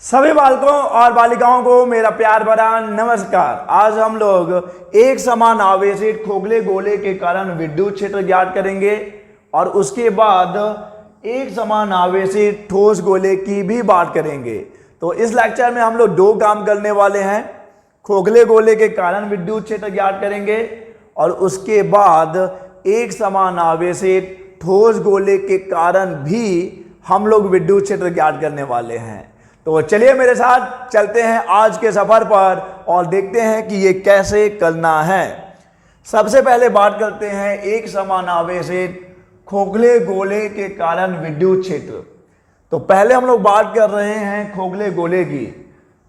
सभी बालकों और बालिकाओं को मेरा प्यार भरा नमस्कार। आज हम लोग एक समान आवेशित खोखले गोले के कारण विद्युत क्षेत्र ज्ञात करेंगे और उसके बाद एक समान आवेशित ठोस गोले की भी बात करेंगे। तो इस लेक्चर में हम लोग दो काम करने वाले हैं। खोखले गोले के कारण विद्युत क्षेत्र ज्ञात करेंगे और उसके बाद एक समान आवेशित ठोस गोले के कारण भी हम लोग विद्युत क्षेत्र ज्ञात करने वाले हैं। तो चलिए मेरे साथ चलते हैं आज के सफर पर और देखते हैं कि ये कैसे करना है। सबसे पहले बात करते हैं एक समान आवेशित खोखले गोले के कारण विद्युत क्षेत्र। तो पहले हम लोग बात कर रहे हैं खोखले गोले की।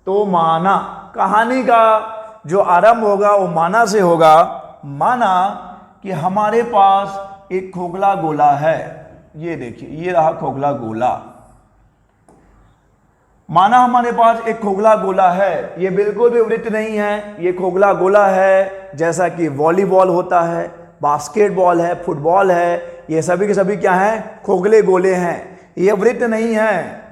तो माना, कहानी का जो आरंभ होगा वो माना से होगा। माना कि हमारे पास एक खोखला गोला है। ये देखिए, ये रहा खोखला गोला। माना हमारे पास एक खोखला गोला है। ये बिल्कुल भी वृत्त नहीं है, ये खोखला गोला है। जैसा कि वॉलीबॉल होता है, बास्केटबॉल है, फुटबॉल है, ये सभी के सभी क्या हैं? खोखले गोले हैं। ये वृत्त नहीं है।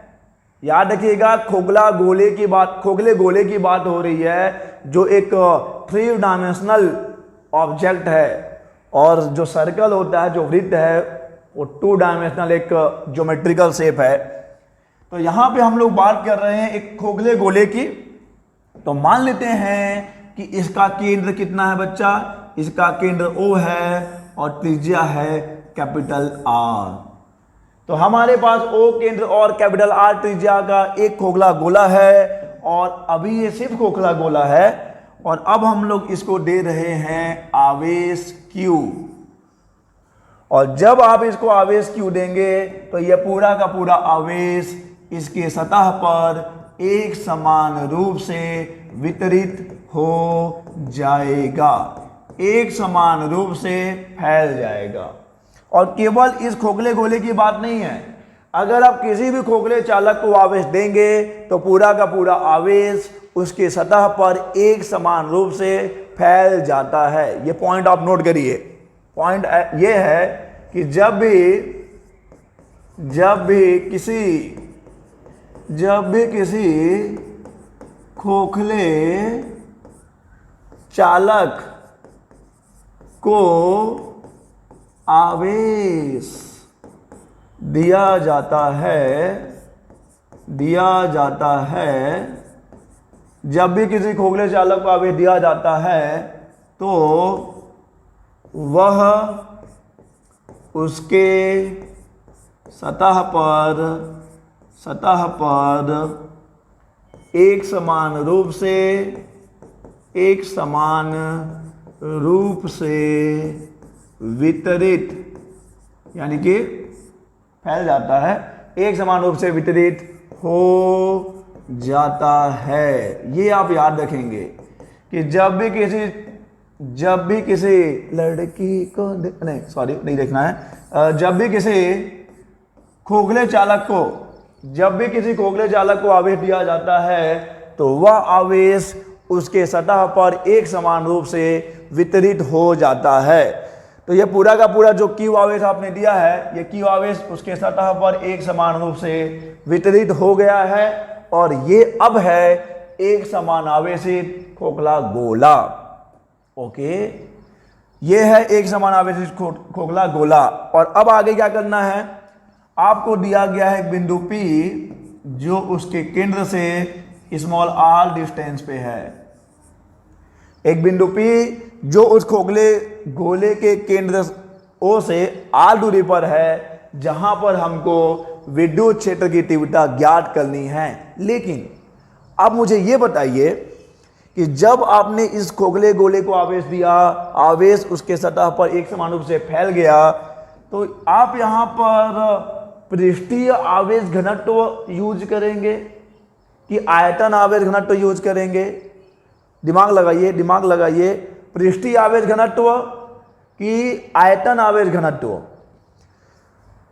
याद रखिएगा, खोखले गोले की बात हो रही है जो एक 3 डायमेंशनल ऑब्जेक्ट है, और जो सर्कल होता है, जो वृत्त है, वो 2 डायमेंशनल एक ज्योमेट्रिकल शेप है। तो यहां पे हम लोग बात कर रहे हैं एक खोखले गोले की। तो मान लेते हैं कि इसका केंद्र कितना है बच्चा? इसका केंद्र O है और त्रिज्या है कैपिटल R। तो हमारे पास O केंद्र और कैपिटल R त्रिज्या का एक खोखला गोला है, और अभी ये सिर्फ खोखला गोला है। और अब हम लोग इसको दे रहे हैं आवेश Q। और जब आप इसको आवेश Q देंगे तो यह पूरा का पूरा आवेश इसके सतह पर एक समान रूप से वितरित हो जाएगा, एक समान रूप से फैल जाएगा। और केवल इस खोखले गोले की बात नहीं है, अगर आप किसी भी खोखले चालक को आवेश देंगे तो पूरा का पूरा आवेश उसके सतह पर एक समान रूप से फैल जाता है। ये पॉइंट आप नोट करिए। पॉइंट ये है कि जब भी किसी खोखले चालक को आवेश दिया जाता है, जब भी किसी खोखले चालक को आवेश दिया जाता है तो वह उसके सतह पर एक समान रूप से वितरित, यानी कि फैल जाता है, एक समान रूप से वितरित हो जाता है। ये आप याद रखेंगे कि जब भी किसी लड़की को नहीं देखना है। जब भी किसी खोखले चालक को आवेश दिया जाता है तो वह आवेश उसके सतह पर एक समान रूप से वितरित हो जाता है। तो यह पूरा का पूरा जो Q आवेश आपने दिया है, यह Q आवेश उसके सतह पर एक समान रूप से वितरित हो गया है, और ये अब है एक समान आवेशित खोखला गोला। ओके, ये है एक समान आवेशित खोखला गोला। और अब आगे क्या करना है? आपको दिया गया है एक बिंदु P जो उसके केंद्र से स्मॉल r डिस्टेंस पे है। एक बिंदु P जो उस खोखले गोले के केंद्र O से r दूरी पर है, जहां पर हमको विद्युत क्षेत्र की तीव्रता ज्ञात करनी है। लेकिन अब मुझे यह बताइए कि जब आपने इस खोखले गोले को आवेश दिया, आवेश उसके सतह पर एक समान रूप से फैल गया, तो आप यहां पर पृष्ठीय आवेश घनत्व यूज करेंगे कि आयतन आवेश घनत्व यूज करेंगे? दिमाग लगाइए। पृष्ठीय आवेश घनत्व कि आयतन आवेश घनत्व?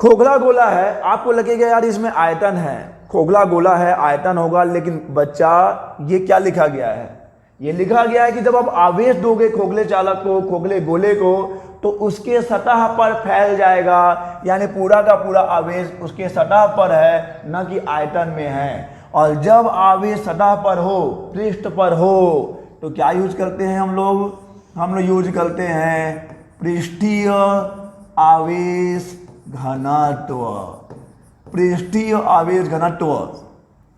खोखला गोला है, आपको लगेगा यार इसमें आयतन है, खोखला गोला है, आयतन होगा। लेकिन बच्चा, ये क्या लिखा गया है? ये लिखा गया है कि जब आप आवेश दोगे खोखले चालक को, खोखले गोले को, तो उसके सतह पर फैल जाएगा, यानी पूरा का पूरा आवेश उसके सतह पर है, न कि आयतन में है। और जब आवेश सतह पर हो, पृष्ठ पर हो, तो क्या यूज करते हैं हम लोग यूज करते हैं पृष्ठीय आवेश घनत्व। पृष्ठीय आवेश घनत्व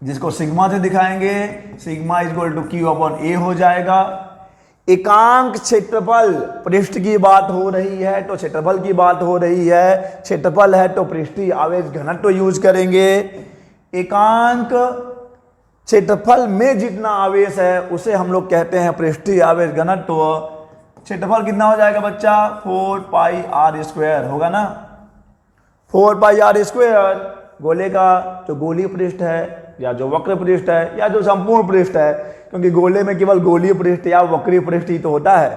जिसको सिग्मा से दिखाएंगे, sigma equal to Q upon A हो जाएगा। एकांक क्षेत्रफल, पृष्ठ की बात हो रही है तो क्षेत्रफल की बात हो रही है, क्षेत्रफल है तो पृष्ठीय आवेश घनत्व यूज करेंगे। एकांक क्षेत्रफल में जितना आवेश है उसे हम लोग कहते हैं पृष्ठीय आवेश घनत्व। क्षेत्रफल कितना हो जाएगा बच्चा, 4 पाई आर स्क्वायर होगा ना, 4 पाई आर स्क्वायर। गोले का जो गोलीय पृष्ठ है या जो वक्र पृष्ठ है या जो संपूर्ण पृष्ठ है, क्योंकि गोले में केवल गोलीय पृष्ठ या वक्रीय पृष्ठ ही तो होता है,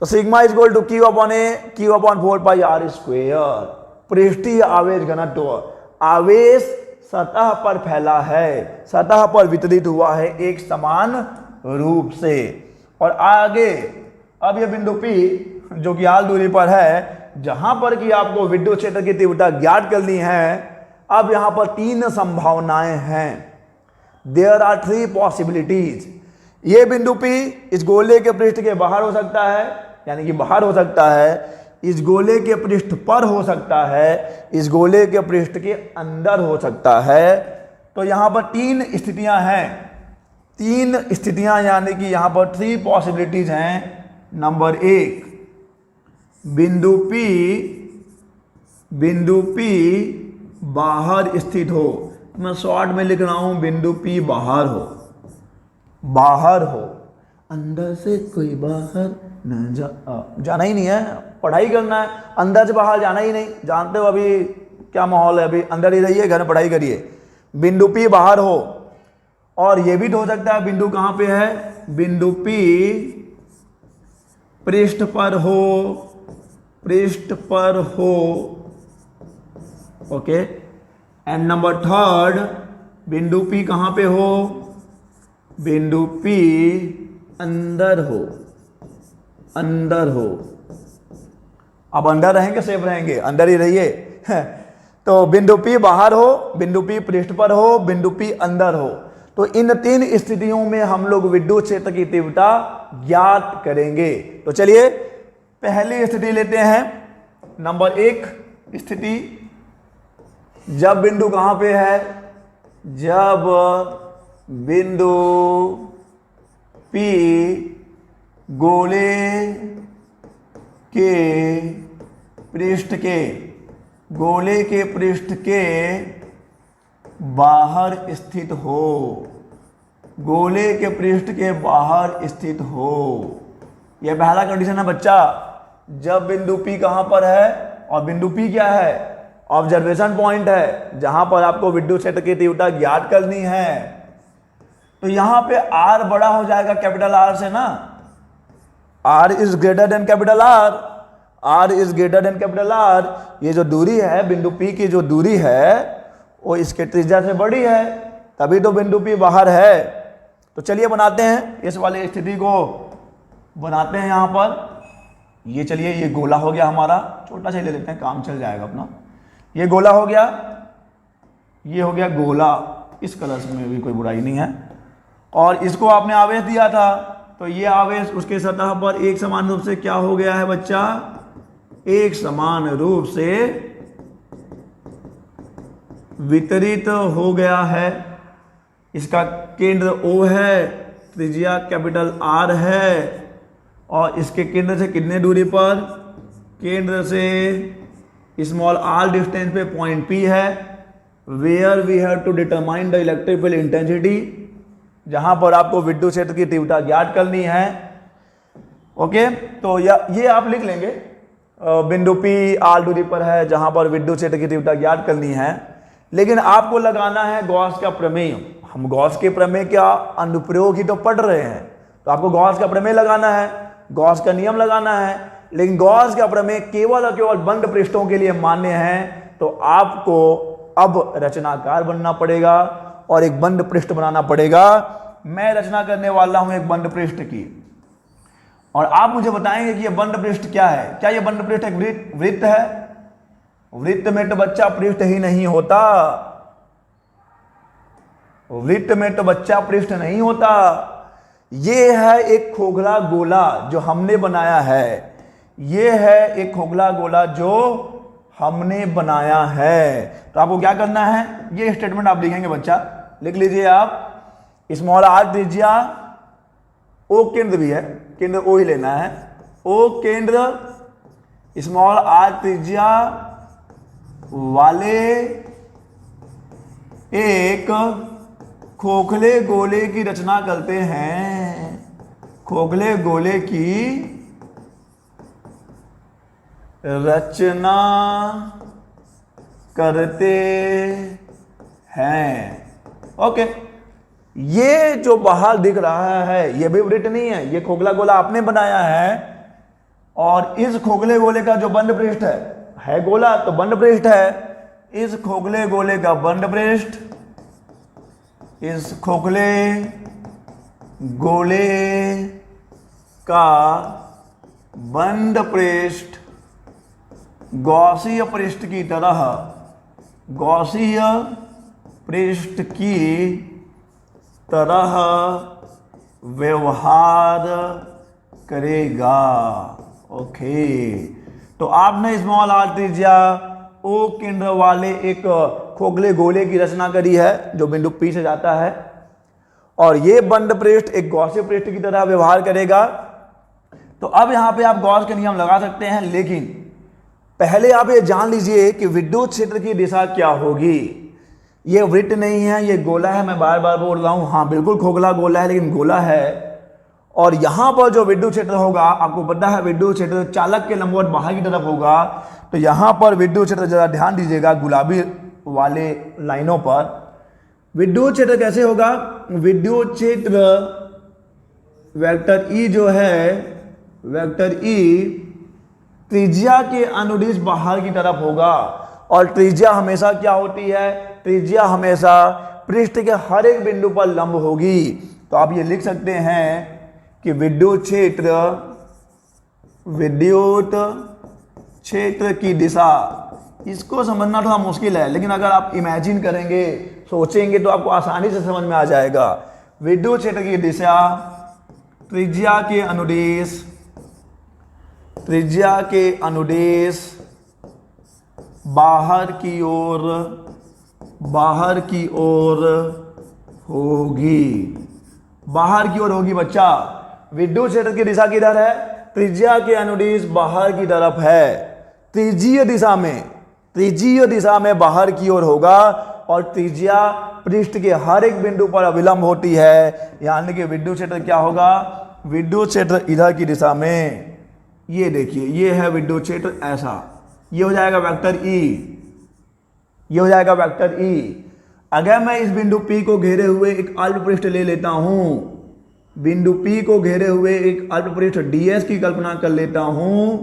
तो sigma is equal to Q upon A, Q upon 4 pi R square. पृष्ठीय आवेश घनत्व, आवेश सतह पर फैला है, सतह पर वितरित हुआ है एक समान रूप से। और आगे अब यह बिंदु P जो कि आल दूरी पर है, जहां पर कि आपको विद्युत क्षेत्र की तीव्रता ज्ञात करनी है, अब यहां पर 3 संभावनाएं हैं। There are 3 possibilities. ये बिंदु P इस गोले के पृष्ठ के बाहर हो सकता है, यानी कि बाहर हो सकता है, इस गोले के पृष्ठ पर हो सकता है, इस गोले के पृष्ठ के अंदर हो सकता है। तो यहां पर 3 स्थितियां हैं, 3 स्थितियां, यानी कि यहां पर 3 पॉसिबिलिटीज हैं। नंबर 1, बिंदु P बाहर स्थित हो। मैं शॉर्ट में लिख रहा हूं, बिंदु P बाहर हो, अंदर से कोई बाहर न जाना ही नहीं है, पढ़ाई करना है, अंदर से बाहर जाना ही नहीं। जानते हो अभी क्या माहौल है, अभी अंदर ही रहिए, घर में पढ़ाई करिए। बिंदु P बाहर हो, और यह भी तो हो सकता है बिंदु कहां पे है, बिंदु P पृष्ठ पर हो, ओके। एंड नंबर 3, बिंदु P कहां पे हो, बिंदु P अंदर हो। अब अंदर रहेंगे सेफ रहेंगे, अंदर ही रहिए। तो बिंदु P बाहर हो, बिंदु P पृष्ठ पर हो, बिंदु P अंदर हो। तो इन 3 स्थितियों में हम लोग विद्युत क्षेत्र की तीव्रता ज्ञात करेंगे। तो चलिए पहली स्थिति लेते हैं। नंबर 1 स्थिति, जब बिंदु कहां पे है, जब बिंदु P गोले के पृष्ठ के बाहर स्थित हो, गोले के पृष्ठ के बाहर स्थित हो। यह पहला कंडीशन है बच्चा। जब बिंदु P कहां पर है, और बिंदु P क्या है, ऑब्जर्वेशन पॉइंट है, जहां पर आपको विद्युत क्षेत्र की तीव्रता ज्ञात करनी है। तो यहां पे R बड़ा हो जाएगा कैपिटल R से ना, R is greater than capital R। ये जो दूरी है बिंदु P की, जो दूरी है वो इसके त्रिज्या से बड़ी है, तभी तो बिंदु P बाहर है। तो चलिए बनाते हैं इस वाली स्थिति को, बनाते हैं यहां पर। ये चलिए, ये गोला हो गया हमारा, छोटा सा ले लेते हैं, काम चल जाएगा अपना। ये गोला हो गया, ये हो गया गोला, इस कलर में भी कोई बुराई नहीं है। और इसको आपने आवेश दिया था, तो ये आवेश उसके सतह पर एक समान रूप से क्या हो गया है बच्चा, एक समान रूप से वितरित हो गया है। इसका केंद्र O है, त्रिज्या कैपिटल R है, और इसके केंद्र से कितने दूरी पर, केंद्र से स्मॉल r डिस्टेंस पे पॉइंट P है। Where we have to determine the electric field intensity, जहां पर आपको विद्युत क्षेत्र की तीव्रता ज्ञात करनी है। ओके, तो ये आप लिख लेंगे, बिंदु P r दूरी पर है, जहां पर विद्युत क्षेत्र की तीव्रता ज्ञात करनी है। लेकिन आपको लगाना है गॉस का प्रमेय। हम गॉस के प्रमेय का अनुप्रयोग ही तो पढ़ रहे हैं, तो आपको गॉस का प्रमेय लगाना है, गॉस का नियम लगाना है। लेकिन गॉस का प्रमेय केवल और केवल बंद पृष्ठों के लिए मान्य है। तो आपको अब रचनाकार बनना पड़ेगा और एक बंद पृष्ठ बनाना पड़ेगा। मैं रचना करने वाला हूं एक बंद पृष्ठ की, और आप मुझे बताएंगे कि यह बंद पृष्ठ क्या है। क्या यह बंद पृष्ठ एक वृत्त है? वृत्त में तो बच्चा पृष्ठ ही नहीं होता, वृत्त में तो बच्चा पृष्ठ नहीं होता। ये है एक खोखला गोला जो हमने बनाया है, ये है एक खोखला गोला जो हमने बनाया है। तो आपको क्या करना है, ये स्टेटमेंट आप लिखेंगे बच्चा, लिख लीजिए आप। स्मॉल आर त्रिज्या, ओ केंद्र भी है, केंद्र ओ ही लेना है, ओ केंद्र स्मॉल आर त्रिज्या वाले एक खोखले गोले की रचना करते हैं, खोखले गोले की रचना करते हैं। ओके, ये जो बाहर दिख रहा है ये भी वृत्त नहीं है, ये खोखला गोला आपने बनाया है। और इस खोखले गोले का जो बंद पृष्ठ है गोला तो बंद पृष्ठ है। इस खोखले गोले का बंद पृष्ठ, इस खोखले गोले का बंद पृष्ठ गॉसीय पृष्ठ की तरह, गॉसीय पृष्ठ की तरह व्यवहार करेगा। ओके, तो आपने स्मॉल आर त्रिज्या ओ केंद्र वाले एक खोखले गोले की रचना करी है जो बिंदु P से जाता है, और ये बंद पृष्ठ एक गॉसीय पृष्ठ की तरह व्यवहार करेगा। तो अब यहां पे आप गॉस के नियम लगा सकते हैं, लेकिन पहले आप ये जान लीजिए कि विद्युत क्षेत्र की दिशा क्या होगी। ये वृत्त नहीं है, ये गोला है, मैं बार बार बोल रहा हूं। हाँ बिल्कुल खोखला गोला है, लेकिन गोला है। और यहां पर जो विद्युत क्षेत्र होगा, आपको पता है विद्युत क्षेत्र चालक के लंबवत बाहर की तरफ होगा। तो यहां पर विद्युत क्षेत्र, जरा ध्यान दीजिएगा गुलाबी वाले लाइनों पर, विद्युत क्षेत्र कैसे होगा। विद्युत क्षेत्र वेक्टर ई जो है, वेक्टर ई त्रिज्या के अनुदिश बाहर की तरफ होगा। और त्रिज्या हमेशा क्या होती है, त्रिज्या हमेशा पृष्ठ के हर एक बिंदु पर लंब होगी। तो आप ये लिख सकते हैं कि विद्युत क्षेत्र की दिशा, इसको समझना थोड़ा मुश्किल है, लेकिन अगर आप इमेजिन करेंगे, सोचेंगे तो आपको आसानी से समझ में आ जाएगा। विद्युत क्षेत्र की दिशा त्रिज्या के अनुदिश, त्रिज्या के अनुदिश बाहर की ओर, बाहर की ओर होगी, बाहर की ओर होगी बच्चा। विद्युत क्षेत्र की दिशा किधर है, त्रिज्या के अनुदिश बाहर की तरफ है। त्रिज्यीय दिशा में, त्रिज्यीय दिशा में बाहर की ओर होगा। और त्रिज्या पृष्ठ के हर एक बिंदु पर अविलंब होती है, यानी कि विद्युत क्षेत्र क्या होगा, विद्युत क्षेत्र इधर की दिशा में, ये देखिए ये है विद्युत क्षेत्र ऐसा, ये हो जाएगा वेक्टर ई, ये हो जाएगा वेक्टर ई। अगर मैं इस बिंदु P को घेरे हुए एक अल्प पृष्ठ ले लेता हूं, बिंदु P को घेरे हुए एक अल्प पृष्ठ ds की कल्पना कर लेता हूं,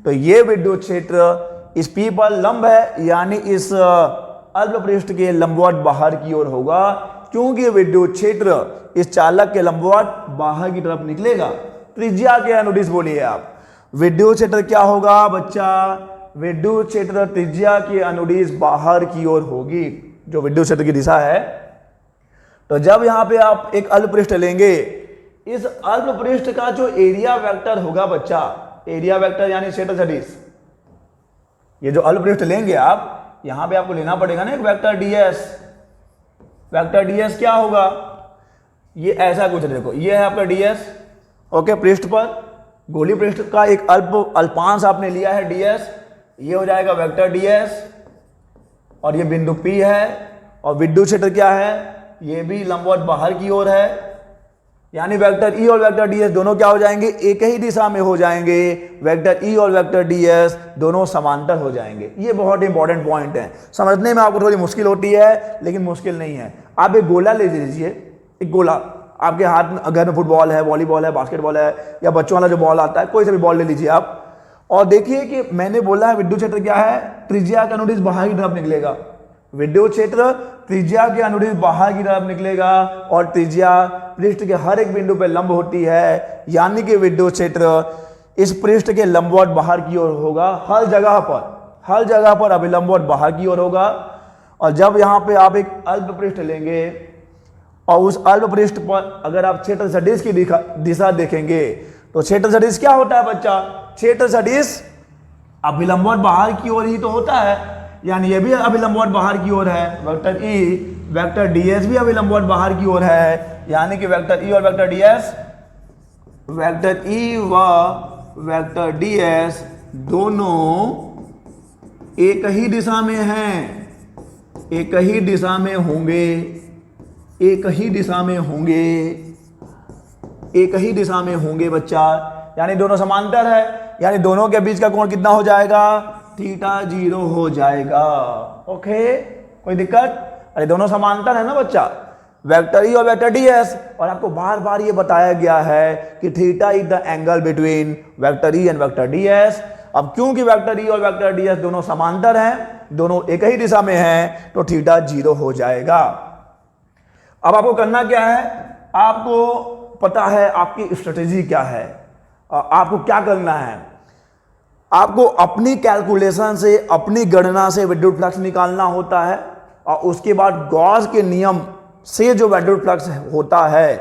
तो ये विद्युत क्षेत्र इस P पर लंब है, यानी इस अल्प पृष्ठ के लंबवत बाहर की ओर होगा, क्योंकि विद्युत क्षेत्र इस चालक के लंबवत बाहर की तरफ निकलेगा। त्रिज्या के अनुदिश बोलिए आप, विद्युत क्षेत्र क्या होगा बच्चा, विद्युत क्षेत्र त्रिज्या के अनुदिश बाहर की ओर होगी, जो विद्युत क्षेत्र की दिशा है। तो जब यहां पे आप एक अल्प पृष्ठ लेंगे, इस अल्प पृष्ठ का जो एरिया वेक्टर होगा बच्चा, एरिया वेक्टर यानी क्षेत्र सदिश, ये जो अल्प पृष्ठ लेंगे आप, यहां पे आपको लेना पड़ेगा ना एक वेक्टर ds। वेक्टर ds क्या होगा, ये ऐसा कुछ देखो, ये है आपका ds। ओके, पृष्ठ पर गोली पृष्ठ का एक अल्पांश आपने लिया है ds, ये हो जाएगा वेक्टर ds। और ये बिंदु P है, और विद्युत क्षेत्र क्या है, ये भी लंबवत बाहर की ओर है, यानी वेक्टर E और वेक्टर ds दोनों क्या हो जाएंगे, एक ही दिशा में हो जाएंगे। वेक्टर E और वेक्टर ds दोनों समांतर हो जाएंगे। ये बहुत इंपॉर्टेंट पॉइंट है, समझने में आपको थोड़ी मुश्किल होती है, लेकिन मुश्किल नहीं है। आप एक गोला ले लीजिए, एक गोला आपके हाथ में, अगर फुटबॉल है, वॉलीबॉल है, बास्केटबॉल है, या बच्चों वाला जो बॉल आता है, कोई सा भी बॉल ले लीजिए आप, और देखिए कि मैंने बोला है विद्युत क्षेत्र क्या है, त्रिज्या के अनुदिश बाहर की तरफ निकलेगा। विद्युत क्षेत्र त्रिज्या के अनुदिश बाहर की तरफ निकलेगा, और त्रिज्या पृष्ठ के हर एक बिंदु पर लंब होती है, यानी कि विद्युत क्षेत्र इस पृष्ठ के लंबवत बाहर की ओर होगा, हर जगह पर अभिलंबवत बाहर की ओर होगा। और जब यहां पे आप एक अल्प पृष्ठ लेंगे, और उस अल्प पृष्ठ पर अगर आप क्षेत्र सदिश की दिशा देखेंगे तो क्षेत्र सदिश क्या होता है बच्चा? क्षेत्र सदिश अभिलंबवत बाहर की ओर ही तो होता है, यानी ये भी अभिलंबवत बाहर की ओर है। वेक्टर ई वेक्टर डीएस भी अभिलंबवत बाहर की ओर है, यानी कि वेक्टर ई और वेक्टर डीएस, वेक्टर ई व वेक्टर डीएस दोनों एक ही दिशा में हैं, एक ही दिशा में होंगे, एक ही दिशा में होंगे, एक ही दिशा में होंगे बच्चा, यानी दोनों समांतर है, यानी दोनों के बीच का कोण कितना हो जाएगा? थीटा 0 हो जाएगा। ओके, कोई दिक्कत? अरे दोनों समांतर है ना बच्चा, वेक्टर ई और वेक्टर डीएस, और आपको बार बार ये बताया गया है कि theta is the angle between vector E and vector DS. अब क्योंकि वेक्टर ई और वेक्टर डीएस दोनों समांतर हैं, दोनों एक ही दिशा में हैं, तो थीटा 0 हो जाएगा। अब आपको करना क्या है? आपको पता है आपकी स्ट्रेटेजी क्या है, आपको क्या करना है? आपको अपनी कैलकुलेशन से, अपनी गणना से विद्युत फ्लक्स निकालना होता है, और उसके बाद गॉस के नियम से जो विद्युत फ्लक्स होता है,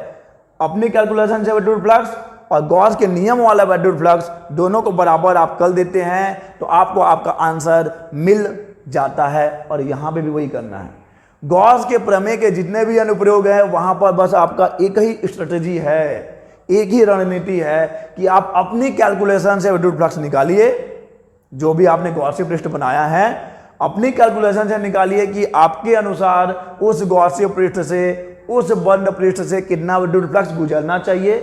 अपनी कैलकुलेशन से विद्युत फ्लक्स और गॉस के नियम वाला विद्युत फ्लक्स दोनों को बराबर आप कर देते हैं, तो आपको आपका आंसर मिल जाता है। और यहां पे भी वही करना है। गॉस के प्रमेय के जितने भी अनुप्रयोग है वहां पर बस आपका एक ही स्ट्रेटेजी है, एक ही रणनीति है कि आप अपनी कैलकुलेशन से विद्युत फ्लक्स निकालिए, जो भी आपने गॉसिय पृष्ठ बनाया है अपनी कैलकुलेशन से निकालिए कि आपके अनुसार उस गॉसिय पृष्ठ से, उस बंद पृष्ठ से कितना विद्युत फ्लक्स गुजरना चाहिए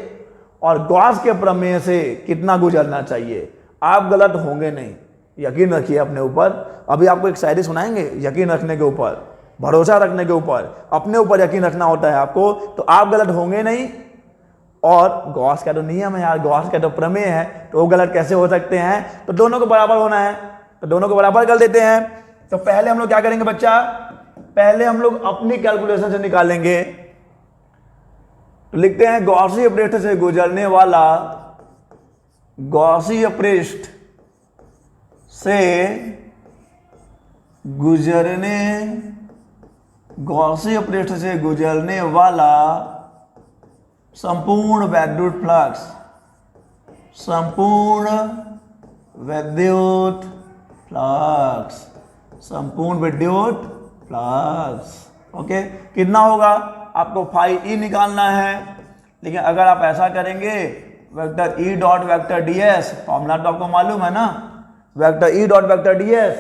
और गॉस के प्रमेय से कितना गुजरना चाहिए। आप गलत होंगे नहीं, यकीन रखिए अपने ऊपर। अभी आपको एक शायरी सुनाएंगे, यकीन रखने के ऊपर, भरोसा रखने के ऊपर, अपने ऊपर यकीन रखना होता है आपको, तो आप गलत होंगे नहीं। और गॉस का तो नियम है यार, गॉस का तो प्रमेय है, तो वो गलत कैसे हो सकते हैं? तो दोनों को बराबर होना है, तो दोनों को बराबर कर देते हैं। तो पहले हम लोग क्या करेंगे बच्चा? पहले हम लोग अपनी कैलकुलेशन से निकालेंगे। तो लिखते हैं गॉसीय पृष्ठ से गुजरने वाला, गॉसीय पृष्ठ से गुजरने, गॉसीय पृष्ठ से गुजरने वाला संपूर्ण विद्युत फ्लक्स, संपूर्ण विद्युत फ्लक्स, संपूर्ण विद्युत फ्लक्स। ओके, कितना होगा? आपको फाई ई निकालना है, लेकिन अगर आप ऐसा करेंगे vector E dot vector DS, formula तो आपको मालूम है ना, vector E dot vector DS,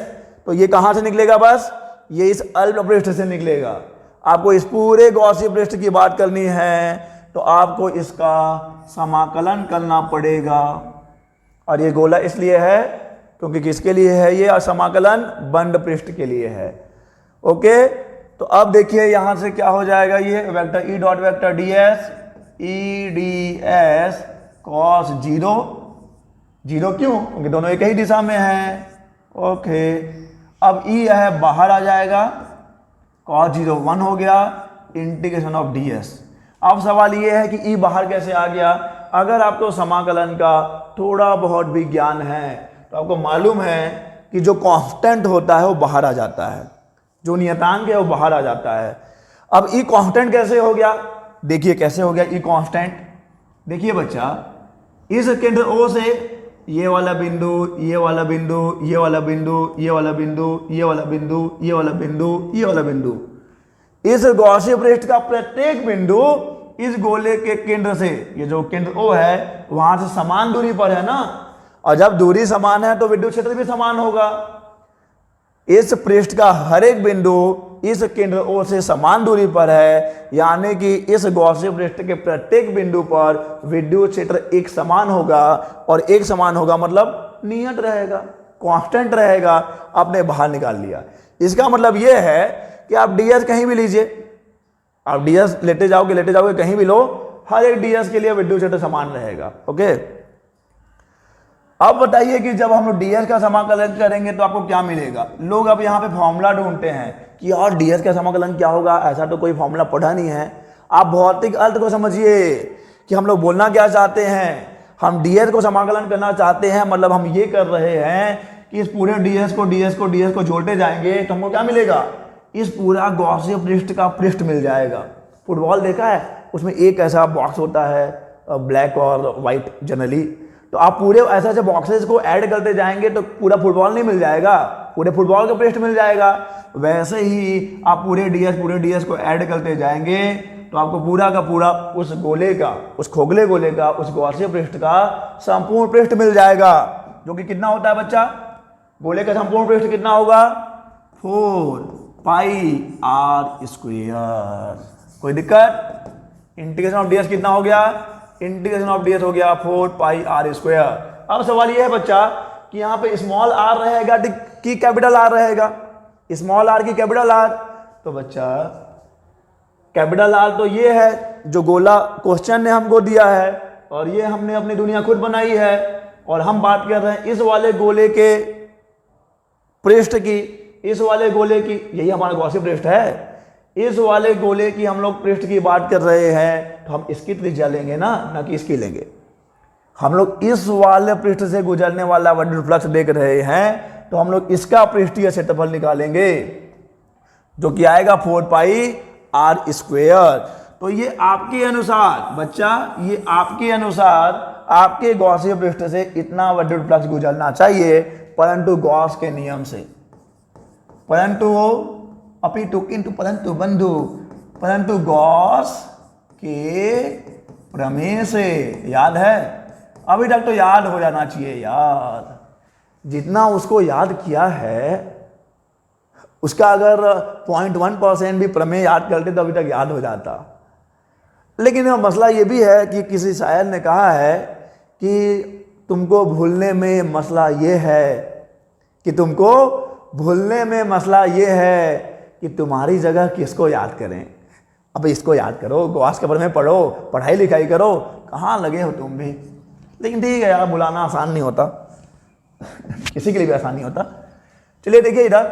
तो ये कहां से निकलेगा? बस ये इस अल्प पृष्ठ से निकलेगा। आपको इस पूरे गॉसिय पृष्ठ की बात करनी है, तो आपको इसका समाकलन करना पड़ेगा। और ये गोला इसलिए है क्योंकि किसके लिए है ये? और समाकलन बंद पृष्ठ के लिए है। ओके, तो अब देखिए यहां से क्या हो जाएगा? ये vector E dot vector DS, E D S cos 0, 0 क्यों? क्योंकि दोनों एक ही दिशा में है। ओके, अब ई है बाहर आ जाएगा, कॉस 0 1 हो गया, इंटीग्रेशन ऑफ डीएस। अब सवाल ये है कि ई बाहर कैसे आ गया? अगर आपको समाकलन का थोड़ा बहुत भी ज्ञान है तो आपको मालूम है कि जो कांस्टेंट होता है वो बाहर आ जाता है, जो नियतांक है वो बाहर आ जाता है। अब ई कांस्टेंट कैसे हो गया? देखिए कैसे हो गया ई कांस्टेंट। देखिए बच्चा, इस केंद्र ओ से ये वाला बिंदु, ये वाला बिंदु, ये वाला बिंदु, ये वाला बिंदु, ये वाला बिंदु, ये वाला बिंदु, ये वाला बिंदु, इस गॉसिय पृष्ठ का प्रत्येक बिंदु इस गोले के केंद्र से, ये जो केंद्र ओ है वहां से समान दूरी पर है ना, और जब दूरी समान है तो विद्युत क्षेत्र भी समान होगा। इस पृष्ठ का हर एक बिंदु इस केंद्र ओ से समान दूरी पर है, यानी कि इस गॉसिय पृष्ठ के प्रत्येक बिंदु पर विद्युत क्षेत्र एक समान होगा, और एक समान होगा मतलब नियत रहेगा, कांस्टेंट रहेगा। आपने बाहर निकाल लिया। इसका मतलब यह है कि आप डीएस कहीं भी लीजिए, आप डीएस लेते जाओगे कहीं भी लो, हर एक डीएस के लिए विद्युत क्षेत्र समान रहेगा। ओके, अब बताइए कि जब हम लोग डीएस का समाकलन करेंगे तो आपको क्या मिलेगा? लोग अब यहाँ पे फॉर्मूला ढूंढते हैं कि यार डीएस का समाकलन क्या होगा, ऐसा तो कोई फॉर्मूला पढ़ा नहीं है। आप भौतिक अर्थ को समझिए कि हम लोग बोलना क्या चाहते हैं। हम डीएस को समाकलन करना चाहते हैं, मतलब हम ये कर रहे हैं कि इस पूरे डीएस को जोड़ते जाएंगे तो हमको क्या मिलेगा? इस पूरा गॉसिय पृष्ठ का पृष्ठ मिल जाएगा। फुटबॉल देखा है, उसमें एक ऐसा बॉक्स होता है ब्लैक और वाइट जनरली, तो आप पूरे ऐसे ऐसे बॉक्सेस को ऐड करते जाएंगे तो पूरा फुटबॉल नहीं मिल जाएगा, पूरे फुटबॉल का पृष्ठ मिल जाएगा। वैसे ही आप पूरे डीएस को ऐड करते जाएंगे तो आपको पूरा का पूरा उस गोले का, उस खोखले गोले का, उस गॉसिय पृष्ठ का संपूर्ण पृष्ठ मिल जाएगा, जो कि कितना होता है बच्चा, गोले का संपूर्ण पृष्ठ कितना होगा, 4πr²। कोई दिक्कत? इंटीग्रेशन ऑफ डीएस कितना हो गया, इंटीग्रेशन ऑफ डीएस हो गया 4πr²। अब सवाल यह है बच्चा कि यहाँ पे स्मॉल आर रहेगा कि कैपिटल आर रहेगा, स्मॉल आर की कैपिटल आर, तो बच्चा कैपिटल आर तो ये है जो गोला क्वेश्चन ने हमको दिया है, और ये हमने अपनी दुनिया खुद बनाई है, और हम बात कर रहे हैं इस वाले गोले के पृष्ठ की, इस वाले गोले की, यही हमारा गॉसिय पृष्ठ है, इस वाले गोले की हम लोग पृष्ठ की बात कर रहे हैं, तो हम इसकी त्रिज्या लेंगे ना कि इसकी लेंगे। हम लोग इस वाले पृष्ठ से गुजरने वाला विद्युत फ्लक्स देख रहे हैं, तो हम लोग इसका पृष्ठीय क्षेत्रफल निकालेंगे, जो कि आएगा 4πr²। तो ये आपके अनुसार बच्चा, ये आपके अनुसार आपके गॉसिय पृष्ठ से इतना विद्युत फ्लक्स गुजरना चाहिए, परंतु गॉस के नियम से, परंतु बंधु, परंतु गॉस के प्रमेय से। याद है? अभी तक तो याद हो जाना चाहिए यार, जितना उसको याद किया है उसका अगर 0.1% भी प्रमेय याद करते तो अभी तक याद हो जाता। लेकिन मसला ये भी है कि किसी शायर ने कहा है कि तुमको भूलने में मसला ये है, कि तुमको भूलने में मसला ये है कि तुम्हारी जगह किसको याद करें। अब इसको याद करो, गॉस के प्रमेय पढ़ो, पढ़ाई लिखाई करो, कहाँ लगे हो तुम भी। लेकिन ठीक है यार, बुलाना आसान नहीं होता किसी के लिए भी आसान नहीं होता। चलिए देखिए इधर,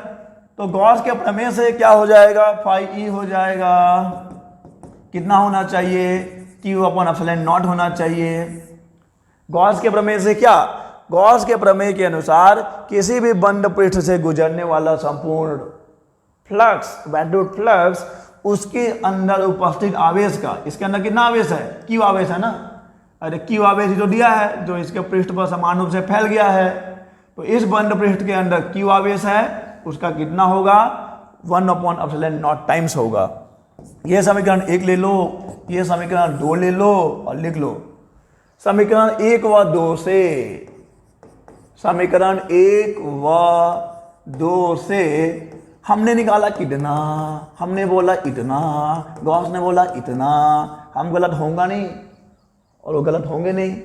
तो गॉस के प्रमेय से क्या हो जाएगा, φe हो जाएगा, कितना होना चाहिए, Q/ε0 होना चाहिए। गॉस के प्रमेय से क्या, गॉस के प्रमेय के अनुसार किसी भी बंद पृष्ठ से गुजरने वाला संपूर्ण फ्लक्स, विद्युत फ्लक्स, उसके अंदर उपस्थित आवेश का, इसके अंदर कितना आवेश है, Q आवेश है ना, अरे Q आवेश जो दिया है, जो इसके पृष्ठ पर समान रूप से फैल गया है, तो इस बंद पृष्ठ के अंदर Q आवेश है, उसका कितना होगा, 1/ε0 टाइम्स होगा। यह समीकरण 1 ले लो, यह समीकरण 2 ले लो और लिख लो। समीकरण 1 व 2 से, समीकरण 1 व 2 से हमने निकाला कितना, हमने बोला इतना, गॉस ने बोला इतना, हम गलत होगा नहीं और वो गलत होंगे नहीं।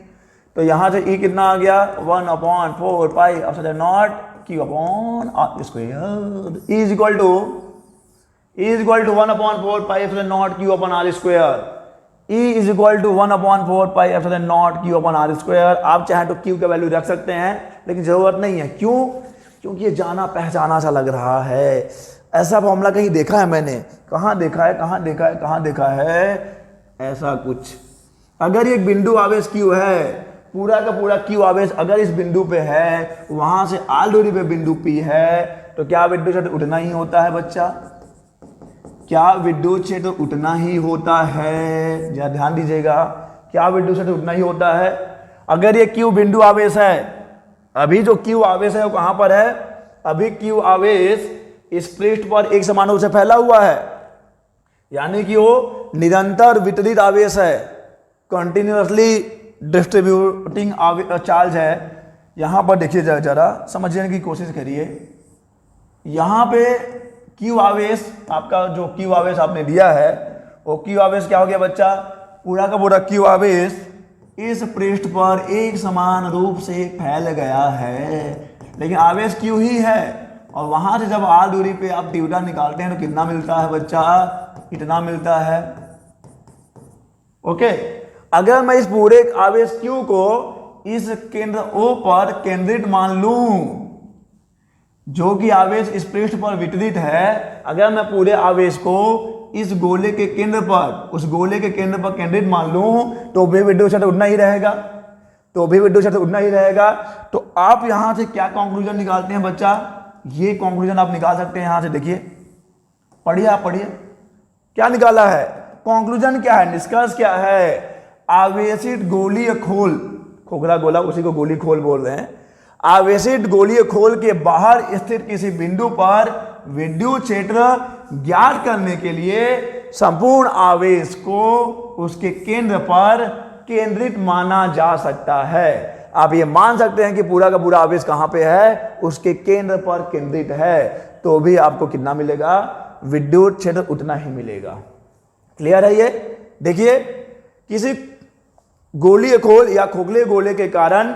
तो यहां से E कितना आ गया, 1/4πε0 Q/r²। E is equal to 1/4πε0 Q/r²। E is equal to 1/4πε0 Q/r²। आप चाहे तो Q का वैल्यू रख सकते हैं, लेकिन जरूरत नहीं है। क्यों? क्योंकि ये जाना पहचाना सा लग रहा है। ऐसा फॉर्मूला कहीं देखा है मैंने, कहाँ देखा है, कहाँ देखा है, कहाँ देखा है, ऐसा कुछ। अगर एक बिंदु आवेश Q है, पूरा का पूरा Q आवेश अगर इस बिंदु पे है, वहां से r दूरी पे बिंदु P है, तो क्या विद्युत क्षेत्र उतना ही होता है बच्चा? क्या विद्युत क्षेत्र उतना ही होता है? जरा ध्यान दीजिएगा, क्या विद्युत क्षेत्र उतना ही होता है? अगर ये Q बिंदु आवेश है, अभी जो Q आवेश है वो कहां पर है? अभी Q आवेश इस पृष्ठ पर एक समान रूप से फैला हुआ है, यानी कि वो निरंतर वितरित आवेश है, कंटिन्यूअसली डिस्ट्रीब्यूटिंग चार्ज है। यहां पर देखिए जरा समझने की कोशिश करिए। यहां पे Q आवेश, आपका जो Q आवेश आपने दिया है, वो Q आवेश क्या हो गया बच्चा? पूरा का पूरा Q आवेश इस पृष्ठ पर एक समान रूप से फैल गया है, लेकिन आवेश Q ही है। और वहां से जब r दूरी पे आप थीटा निकालते हैं तो कितना मिलता है बच्चा? इतना मिलता है। ओके, अगर मैं इस पूरे आवेश Q को इस केंद्र O पर केंद्रित मान लूं, जो कि आवेश इस पृष्ठ पर वितरित है, अगर मैं पूरे आवेश को इस गोले के केंद्र पर, उस गोले के केंद्र पर केंद्रित मान लूं, तो भी विद्युत क्षेत्र उतना ही रहेगा, तो भी विद्युत क्षेत्र उतना ही रहेगा। तो आप यहां से क्या कंक्लूजन निकालते हैं बच्चा? ये कंक्लूजन आप निकाल सकते हैं यहां से। देखिए, पढ़िए, आप पढ़िए क्या निकाला है। कंक्लूजन क्या है, निष्कर्ष क्या है? आवेशित गोलीय खोल, खोखला गोला उसी को गोली खोल बोल रहे हैं, आवेशित गोलीय खोल के बाहर स्थित किसी बिंदु पर विद्युत क्षेत्र ज्ञात करने के लिए संपूर्ण आवेश को उसके केंद्र पर केंद्रित माना जा सकता है। आप ये मान सकते हैं कि पूरा का पूरा आवेश कहां पे है, उसके केंद्र पर केंद्रित है, तो भी आपको कितना मिलेगा, विद्युत क्षेत्र उतना ही मिलेगा। क्लियर है ये? देखिए, किसी गोलीय खोल या खोखले गोले के कारण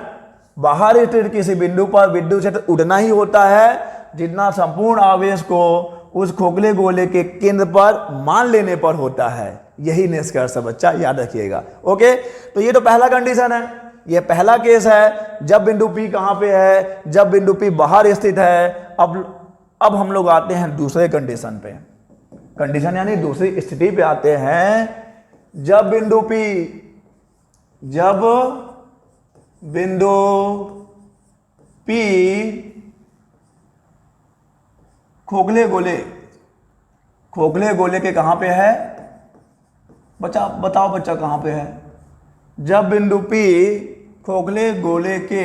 बाहर स्थित किसी बिंदु पर विद्युत क्षेत्र उतना ही होता है जितना संपूर्ण आवेश को उस खोखले गोले के केंद्र पर मान लेने पर होता है। यही निष्कर्ष है बच्चा, याद रखिएगा। ओके, तो ये तो पहला कंडीशन है, ये पहला केस है जब बिंदु P कहां पे है, जब बिंदु P बाहर स्थित है। अब हम लोग आते हैं दूसरे कंडीशन पे, कंडीशन यानी दूसरी स्थिति पे आते हैं। जब बिंदु P खोखले गोले के कहां पे है बच्चा, बताओ बच्चा कहां पे है? जब बिंदु P खोखले गोले के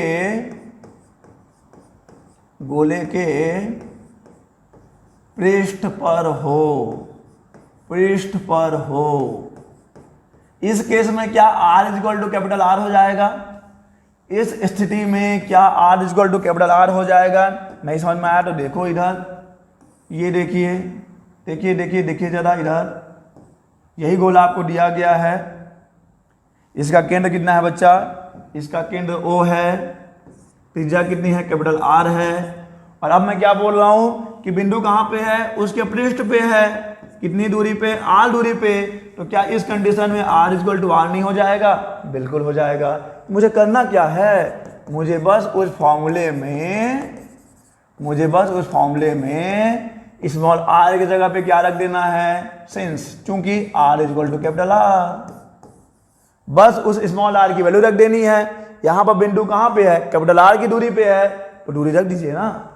पृष्ठ पर हो, इस केस में क्या R equal to capital R हो जाएगा? इस स्थिति में क्या R equal to capital R हो जाएगा? नहीं समझ में आया तो देखो इधर, ये देखिए जरा इधर, यही गोला आपको दिया गया है। इसका केंद्र कितना है बच्चा? इसका केंद्र O है, त्रिज्या कितनी है? कैपिटल R है। और अब मैं क्या बोल रहा हूं कि बिंदु कहां पे है? उसके पृष्ठ पे है। कितनी दूरी पे? R दूरी पे। तो क्या इस कंडीशन में R इक्वल टू R नहीं हो जाएगा? बिल्कुल हो जाएगा। मुझे करना क्या है? मुझे बस उस फॉर्मूले में स्मॉल r की जगह पे क्या रख देना है? सिंस, चूंकि R equal to capital R, बस उस स्मॉल r की वैल्यू रख देनी है। यहां पर बिंदु कहां पे है? कैपिटल R की दूरी पे है, तो दूरी रख दीजिए ना।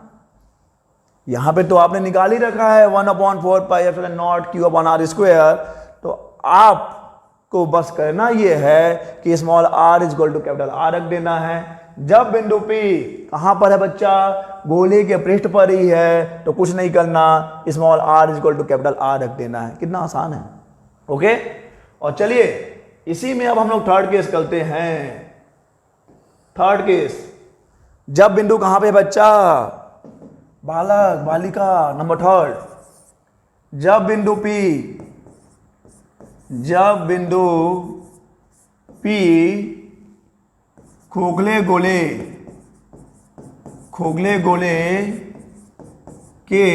यहां पे तो आपने निकाल ही रखा है 1/4 pi epsilon naught Q upon R square. तो आपको बस करना ये है कि small r equal to capital R रख देना है। जब बिंदु P कहां पर है बच्चा? गोले के पृष्ठ पर ही है, तो कुछ नहीं करना, small r equal to capital R रख देना है। कितना आसान है। ओके, और चलिए इसी में अब हम लोग थर्ड केस करते हैं। थर्ड केस, जब बिंदु कहां पे बच्चा? बालक बालिका नंबर थर्ड, जब बिंदु P खोखले गोले के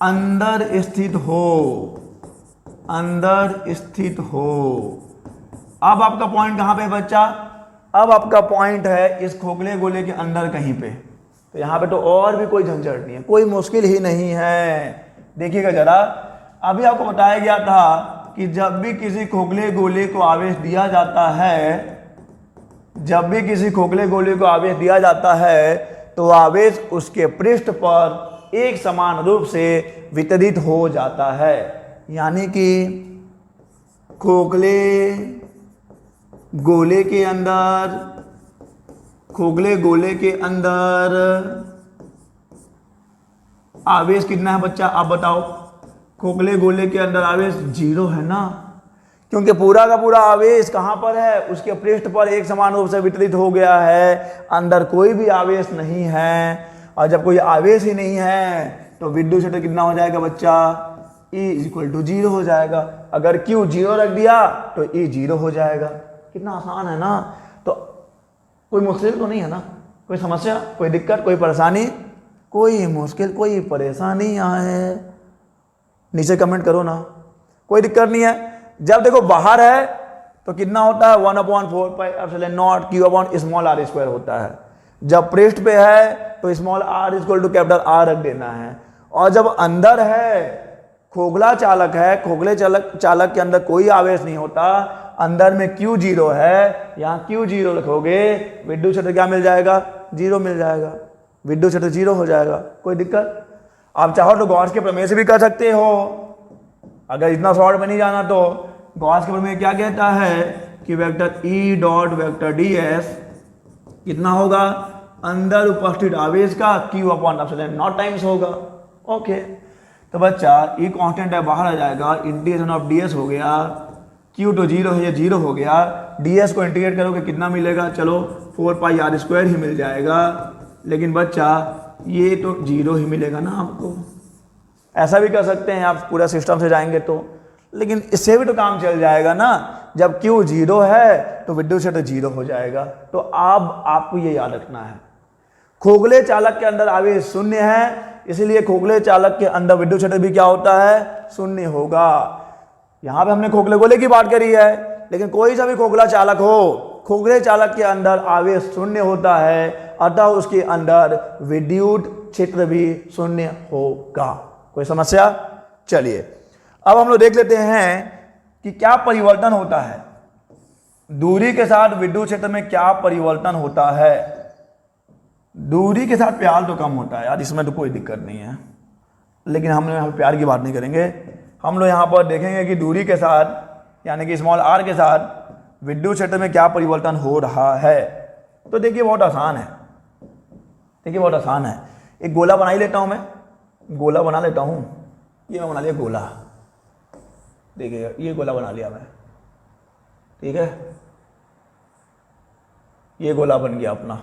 अंदर स्थित हो। अब आपका पॉइंट कहां पे बच्चा? अब आपका पॉइंट है इस खोखले गोले के अंदर कहीं पे। तो यहां पे तो और भी कोई झंझट नहीं है, कोई मुश्किल ही नहीं है। देखिएगा जरा, अभी आपको बताया गया था कि जब भी किसी खोखले गोले को आवेश दिया जाता है, तो आवेश उसके पृष्ठ पर एक समान रूप से वितरित हो जाता है। यानी कि खोखले गोले के अंदर आवेश कितना है बच्चा? आप बताओ। खोखले गोले के अंदर आवेश 0 है ना, क्योंकि पूरा का पूरा आवेश कहां पर है? उसके पृष्ठ पर एक समान रूप से वितरित हो गया है, अंदर कोई भी आवेश नहीं है। और जब कोई आवेश ही नहीं है तो विद्युत क्षेत्र कितना हो जाएगा बच्चा? E इक्वल टू 0 हो जाएगा। अगर Q 0 रख दिया तो E 0 हो जाएगा। कितना आसान है ना। तो कोई मुश्किल तो नहीं है ना, कोई समस्या, कोई दिक्कत, कोई परेशानी, कोई मुश्किल, कोई परेशानी यहाँ है? नीचे कमेंट करो ना, कोई दिक्कत नहीं है। जब देखो बाहर है तो कितना होता है? 1/4 pi epsilon naught Q upon small r square होता है। जब पृष्ठ पे है तो small r equal to capital R रख देना है। और जब अंदर है, खोखला चालक है, खोखले चालक के अंदर कोई आवेश नहीं होता, अंदर में Q 0 है, यहाँ Q 0 रखोगे, विद्युत क्षेत्र क्या मिल जाएगा? 0 मिल जाएगा। विद्युत क्षेत्र 0 हो जाएगा। कोई दिक्कत? आप चाहो तो गॉस के प्रमेय से भी कर सकते हो। अगर इतना शॉर्ट में नहीं जाना तो गॉस के प्रमेय क्या कहता है कि vector E dot vector D S कितना होगा, अंदर उपस्थित आवेश का Q upon epsilon not times होगा। ओके, तो बच्चा ई कांस्टेंट है, बाहर आ जाएगा, इंटीग्रेशन ऑफ डी एस हो गया, क्यू तो जीरो है, ये जीरो हो गया, डी एस को इंटीग्रेट करोगे कितना मिलेगा, चलो 4 पाई आर स्क्वायर ही मिल जाएगा, लेकिन बच्चा ये तो जीरो ही मिलेगा ना आपको। ऐसा भी कर सकते हैं आप, पूरा सिस्टम से जाएंगे तो, लेकिन इससे भी तो काम चल जाएगा ना, जब क्यू जीरो है तो विद्युत क्षेत्र जीरो हो जाएगा। तो अब आपको ये याद रखना है, खोखले चालक के अंदर आवेश शून्य है, इसलिए खोखले चालक के अंदर विद्युत क्षेत्र भी क्या होता है, शून्य होगा। यहां पे हमने खोखले गोले की बात करी है, लेकिन कोई सा भी खोखला चालक हो, खोखले चालक के अंदर आवेश शून्य होता है, अतः उसके अंदर विद्युत क्षेत्र भी शून्य होगा। कोई समस्या? चलिए अब हम लोग देख लेते हैं कि क्या परिवर्तन होता है, दूरी के साथ विद्युत क्षेत्र में क्या परिवर्तन होता है। दूरी के साथ प्यार तो कम होता है यार, इसमें तो कोई दिक्कत नहीं है, लेकिन हम यहाँ पर प्यार की बात नहीं करेंगे। हम लोग यहाँ पर देखेंगे कि दूरी के साथ यानी कि स्मॉल आर के साथ विद्युत क्षेत्र में क्या परिवर्तन हो रहा है। तो देखिए बहुत आसान है, देखिए बहुत आसान है। एक गोला बना ही लेता हूँ, मैं गोला बना लेता हूँ, ये मैं बना लिया गोला, देखिए ये गोला बना लिया मैं, ठीक है, ये गोला बन गया अपना,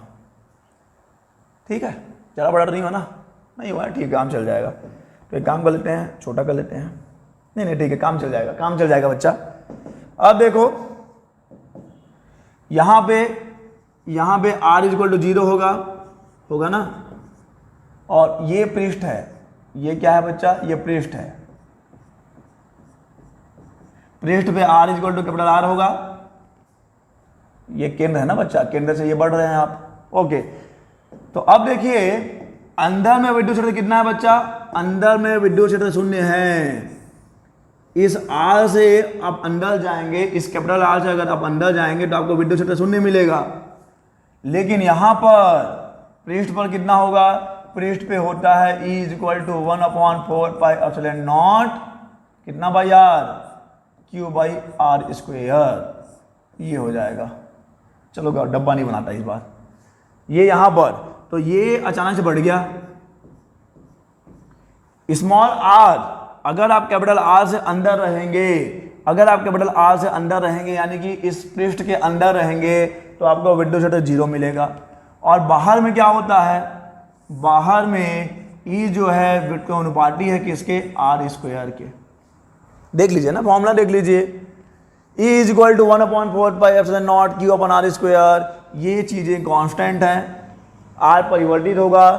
ठीक है, ज़्यादा बड़ा नहीं हुआ ना, नहीं हुआ, ठीक, काम चल जाएगा। तो एक काम कर लेते हैं, छोटा कर लेते हैं, नहीं ठीक है, काम चल जाएगा, काम चल जाएगा बच्चा। अब देखो यहां पे r इक्वल टू 0 होगा ना, और ये पृष्ठ है, ये क्या है बच्चा, ये पृष्ठ है, पृष्ठ पे r equal to capital R होगा, ये केंद्र है ना बच्चा, केंद्र से ये बढ़ रहे हैं आप। ओके, तो अब देखिए अंदर में विद्युत क्षेत्र कितना है बच्चा, अंदर में विद्युत क्षेत्र शून्य है। इस R से आप अंदर जाएंगे, इस कैपिटल R से अगर आप अंदर जाएंगे तो आपको विद्युत क्षेत्र शून्य मिलेगा, लेकिन यहां पर पृष्ठ पर कितना होगा, पृष्ठ पे होता है E equal to 1/4 pi epsilon naught कितना by R, Q by R square, ये हो जाएगा। चलो डब्बा नहीं बनाता इस बार, ये यहां पर, तो ये अचानक से बढ़ गया, स्मॉल r, अगर आप कैपिटल R से अंदर रहेंगे, अगर आप कैपिटल R से अंदर रहेंगे यानी कि इस पृष्ठ के अंदर रहेंगे तो आपको विद्युत क्षेत्र 0 मिलेगा। और बाहर में क्या होता है, बाहर में E जो है विद्युत अनुपाती है किसके, R स्क्वायर के। देख लीजिए ना फॉर्मूला, देख लीजिए, E is equal to 1/4 pi epsilon naught Q upon R square, ये चीजें कांस्टेंट हैं, R परिवर्तित होगा,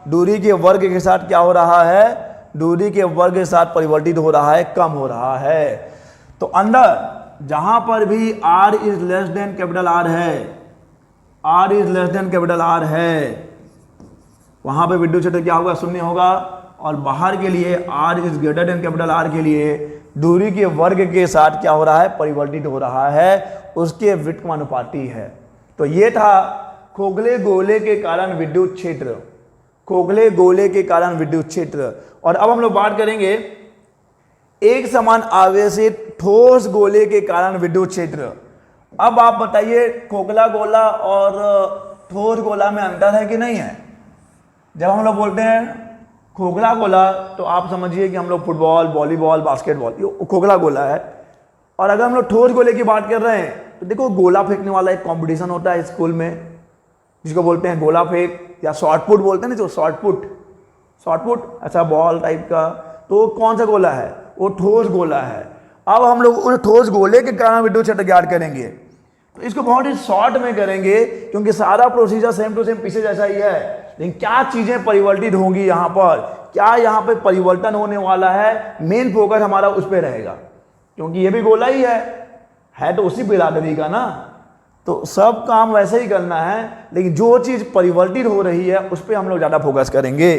दूरी के वर्ग के साथ क्या हो रहा है, दूरी के वर्ग के साथ परिवर्तित हो रहा है, कम हो रहा है। तो अंदर जहां पर भी R is less than capital R है, R is less than capital R है, वहां पे विद्युत क्षेत्र क्या होगा, शून्य होगा। और बाहर के लिए R is greater than capital R के लिए दूरी के वर्ग के साथ क्या हो रहा है, परिवर्तित हो रहा है, उसके व्युत्क्रमानुपाती है। तो ये था खोखले गोले के कारण विद्युत क्षेत्र, खोखले गोले के कारण विद्युत क्षेत्र। और अब हम लोग बात करेंगे एक समान आवेशित ठोस गोले के कारण विद्युत क्षेत्र। अब आप बताइए खोखला गोला और ठोस गोला में अंतर है कि नहीं है। जब हम लोग बोलते हैं खोखला गोला तो आप समझिए कि हम लोग फुटबॉल, वॉलीबॉल, बास्केटबॉल, ये खोखला गोला है। और अगर हम लोग ठोस गोले की बात कर रहे हैं तो देखो गोला फेंकने वाला एक कंपटीशन होता है स्कूल में, जिसको बोलते हैं गोला फेंक या शॉर्ट पुट बोलते हैं ना, जो शॉर्ट पुट ऐसा बॉल टाइप का, तो कौन सा गोला है, वो ठोस गोला है। अब हम लोग उस ठोस गोले के कारण विद्युत क्षेत्र ज्ञात करेंगे, तो इसको बहुत ही शॉर्ट में करेंगे क्योंकि सारा प्रोसीजर सेम टू सेम पीछे जैसा ही है, लेकिन क्या चीजें परिवर्तित होंगी यहाँ पर, क्या यहाँ पे परिवर्तन होने वाला है, मेन फोकस हमारा उस पर रहेगा, क्योंकि ये भी गोला ही है तो उसी बिरादरी का ना, तो सब काम वैसे ही करना है, लेकिन जो चीज परिवर्तित हो रही है उस पर हम लोग ज्यादा फोकस करेंगे।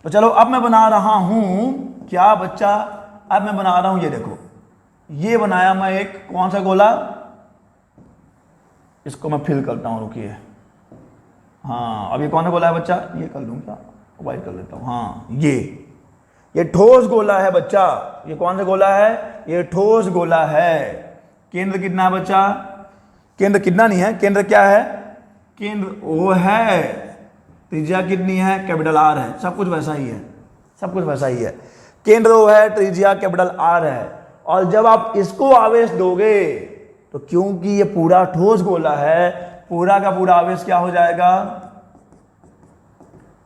तो चलो अब मैं बना रहा हूं क्या बच्चा, अब मैं बना रहा हूं, ये देखो, ये बनाया मैं एक कौन सा गोला, इसको मैं फिल करता हूं, रुकिए, हाँ अब ये कौन सा गोला है बच्चा, ये कर दूं क्या, वाइट कर लेता हूं, हाँ ये ये ठोस गोला है बच्चा। ये कौन सा गोला है? ये ठोस गोला है। केंद्र कितना है बच्चा? केंद्र कितना नहीं है, केंद्र क्या है? केंद्र O है। त्रिज्या कितनी है? कैपिटल R है। सब कुछ वैसा ही है, सब कुछ वैसा ही है। केंद्र O है, त्रिज्या कैपिटल R है। और जब आप इसको आवेश दोगे तो क्योंकि ये पूरा ठोस गोला है, पूरा का पूरा आवेश क्या हो जाएगा?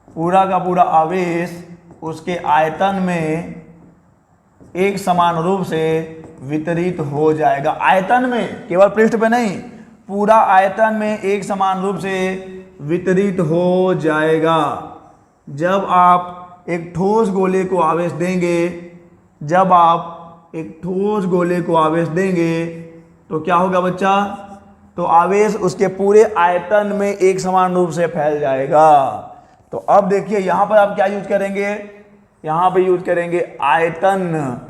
पूरा का पूरा आवेश उसके आयतन में एक समान रूप से वितरित हो जाएगा। आयतन में, केवल पृष्ठ पे नहीं, पूरा आयतन में एक समान रूप से वितरित हो जाएगा। जब आप एक ठोस गोले को आवेश देंगे, जब आप एक ठोस गोले को आवेश देंगे तो क्या होगा बच्चा? तो आवेश उसके पूरे आयतन में एक समान रूप से फैल जाएगा। तो अब देखिए यहां पर आप क्या यूज करेंगे? यहां पे यूज करेंगे आयतन।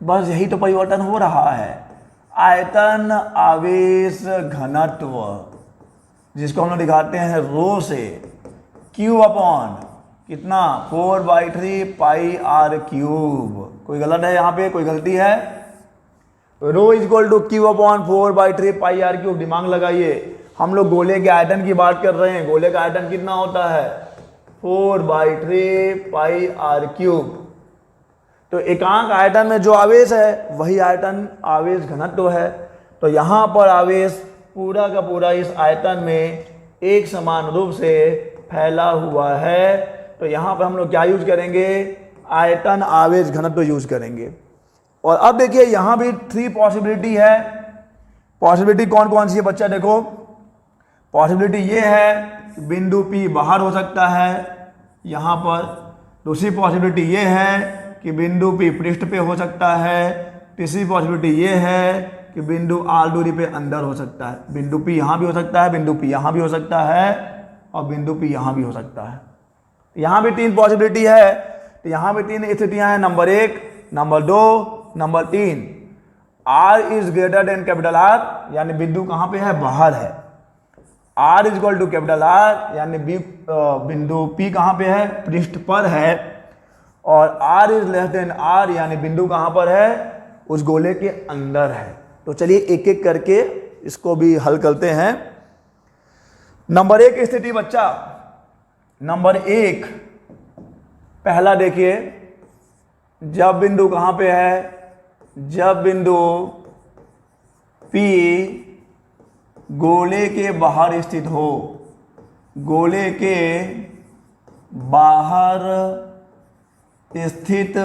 बस यही तो परिवर्तन हो रहा है। आयतन आवेश घनत्व, जिसको हम लोग दिखाते हैं रो से। Q अपॉन कितना? 4/3 पाई R क्यूब। कोई गलत है यहाँ पे? कोई गलती है? Rho equal to Q upon 4/3 pi R cube. दिमाग लगाइए, हम लोग गोले के आयतन की बात कर रहे हैं। गोले का आयतन कितना होता है? 4/3 पाई R क्यूब। तो एकांक आयतन में जो आवेश है वही आयतन आवेश घनत्व है। तो यहाँ पर आवेश पूरा का पूरा इस आयतन में एक समान रूप से फैला हुआ है। तो यहाँ पर हम लोग क्या यूज करेंगे? आयतन आवेश घनत्व यूज करेंगे। और अब देखिए यहाँ भी 3 पॉसिबिलिटी है। पॉसिबिलिटी कौन कौन सी है बच्चा? देखो, पॉसिबिलिटी ये है कि बिंदु P बाहर हो सकता है यहाँ पर। दूसरी पॉसिबिलिटी ये है कि बिंदु P पृष्ठ पे हो सकता है। तीसरी पॉसिबिलिटी ये है कि बिंदु R दूरी पे अंदर हो सकता है। बिंदु P यहाँ भी हो सकता है, बिंदु P यहाँ भी हो सकता है, और बिंदु P यहाँ भी हो सकता है। यहाँ भी 3 पॉसिबिलिटी है। तो यहाँ भी 3 स्थितियाँ हैं। Number 1, number 2, number 3। R is greater than capital R, यानी बिंदु कहाँ पे है? बाहर है। R is equal to capital R, यानी बिंदु P कहाँ पे है? पृष्ठ पर है। और R is less than R, यानी बिंदु कहाँ पर है? उस गोले के अंदर है। तो चलिए एक एक करके इसको भी हल करते हैं। नंबर 1 स्थिति बच्चा, नंबर 1, पहला देखिए, जब बिंदु कहाँ पे है? जब बिंदु P गोले के बाहर स्थित हो, गोले के बाहर स्थित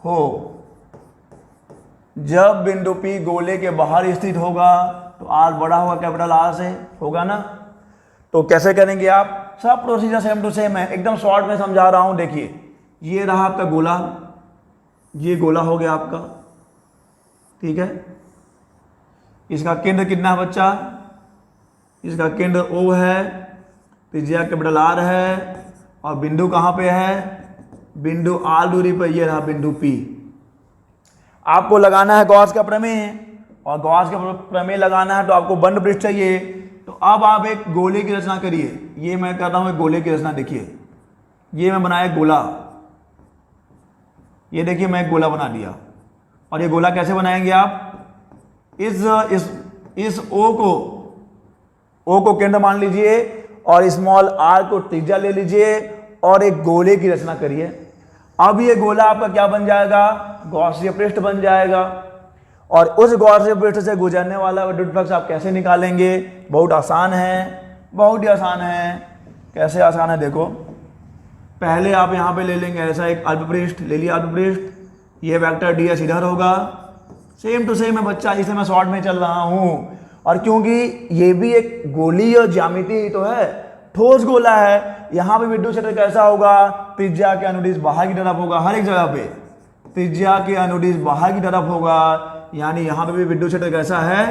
हो। जब बिंदु P गोले के बाहर स्थित होगा तो R बड़ा होगा कैपिटल R से, होगा ना? तो कैसे करेंगे आप? सब प्रोसीजर सेम टू सेम है, एकदम शॉर्ट में समझा रहा हूं। देखिए, ये रहा आपका गोला, ये गोला हो गया आपका, ठीक है। इसका केंद्र कितना है बच्चा? इसका केंद्र O है, त्रिज्या कैपिटल R है, और बिंदु कहाँ पे है? बिंदु R दूरी पर ये रहा बिंदु P। आपको लगाना है गॉस का प्रमेय, और गॉस का प्रमेय लगाना है तो आपको बंद पृष्ठ चाहिए। तो अब आप एक गोले की रचना करिए। ये मैं कर रहा हूं एक गोले की रचना। देखिए, ये मैं बनाया गोला, ये देखिए मैं एक गोला बना दिया। और ये गोला कैसे बनाएंगे आप? इस O को केंद्र मान लीजिए, और स्मॉल r को त्रिज्या ले लीजिए, और एक गोले की रचना करिए। अब ये गोला आपका क्या बन जाएगा? गॉसीय पृष्ठ बन जाएगा। और उस गॉसीय पृष्ठ से गुजरने वाला विद्युत फ्लक्स आप कैसे निकालेंगे? बहुत आसान है, बहुत ही आसान है। कैसे आसान है? देखो, पहले आप यहाँ पे ले लेंगे ऐसा एक अल्प पृष्ठ ले लिया, अल्प पृष्ठ। ये वेक्टर ds इधर होगा, सेम टू सेम है बच्चा, इसे मैं शॉर्ट में चल रहा हूँ। और क्योंकि ये भी एक गोलीय ज्यामिति ही तो है, ठोस गोला है, यहाँ पे विद्युत क्षेत्र कैसा होगा? त्रिज्या के अनुदिश बाहर की तरफ होगा। हर एक जगह पे त्रिज्या के अनुदिश बाहर की तरफ होगा, यानी यहाँ पे भी विद्युत क्षेत्र कैसा है?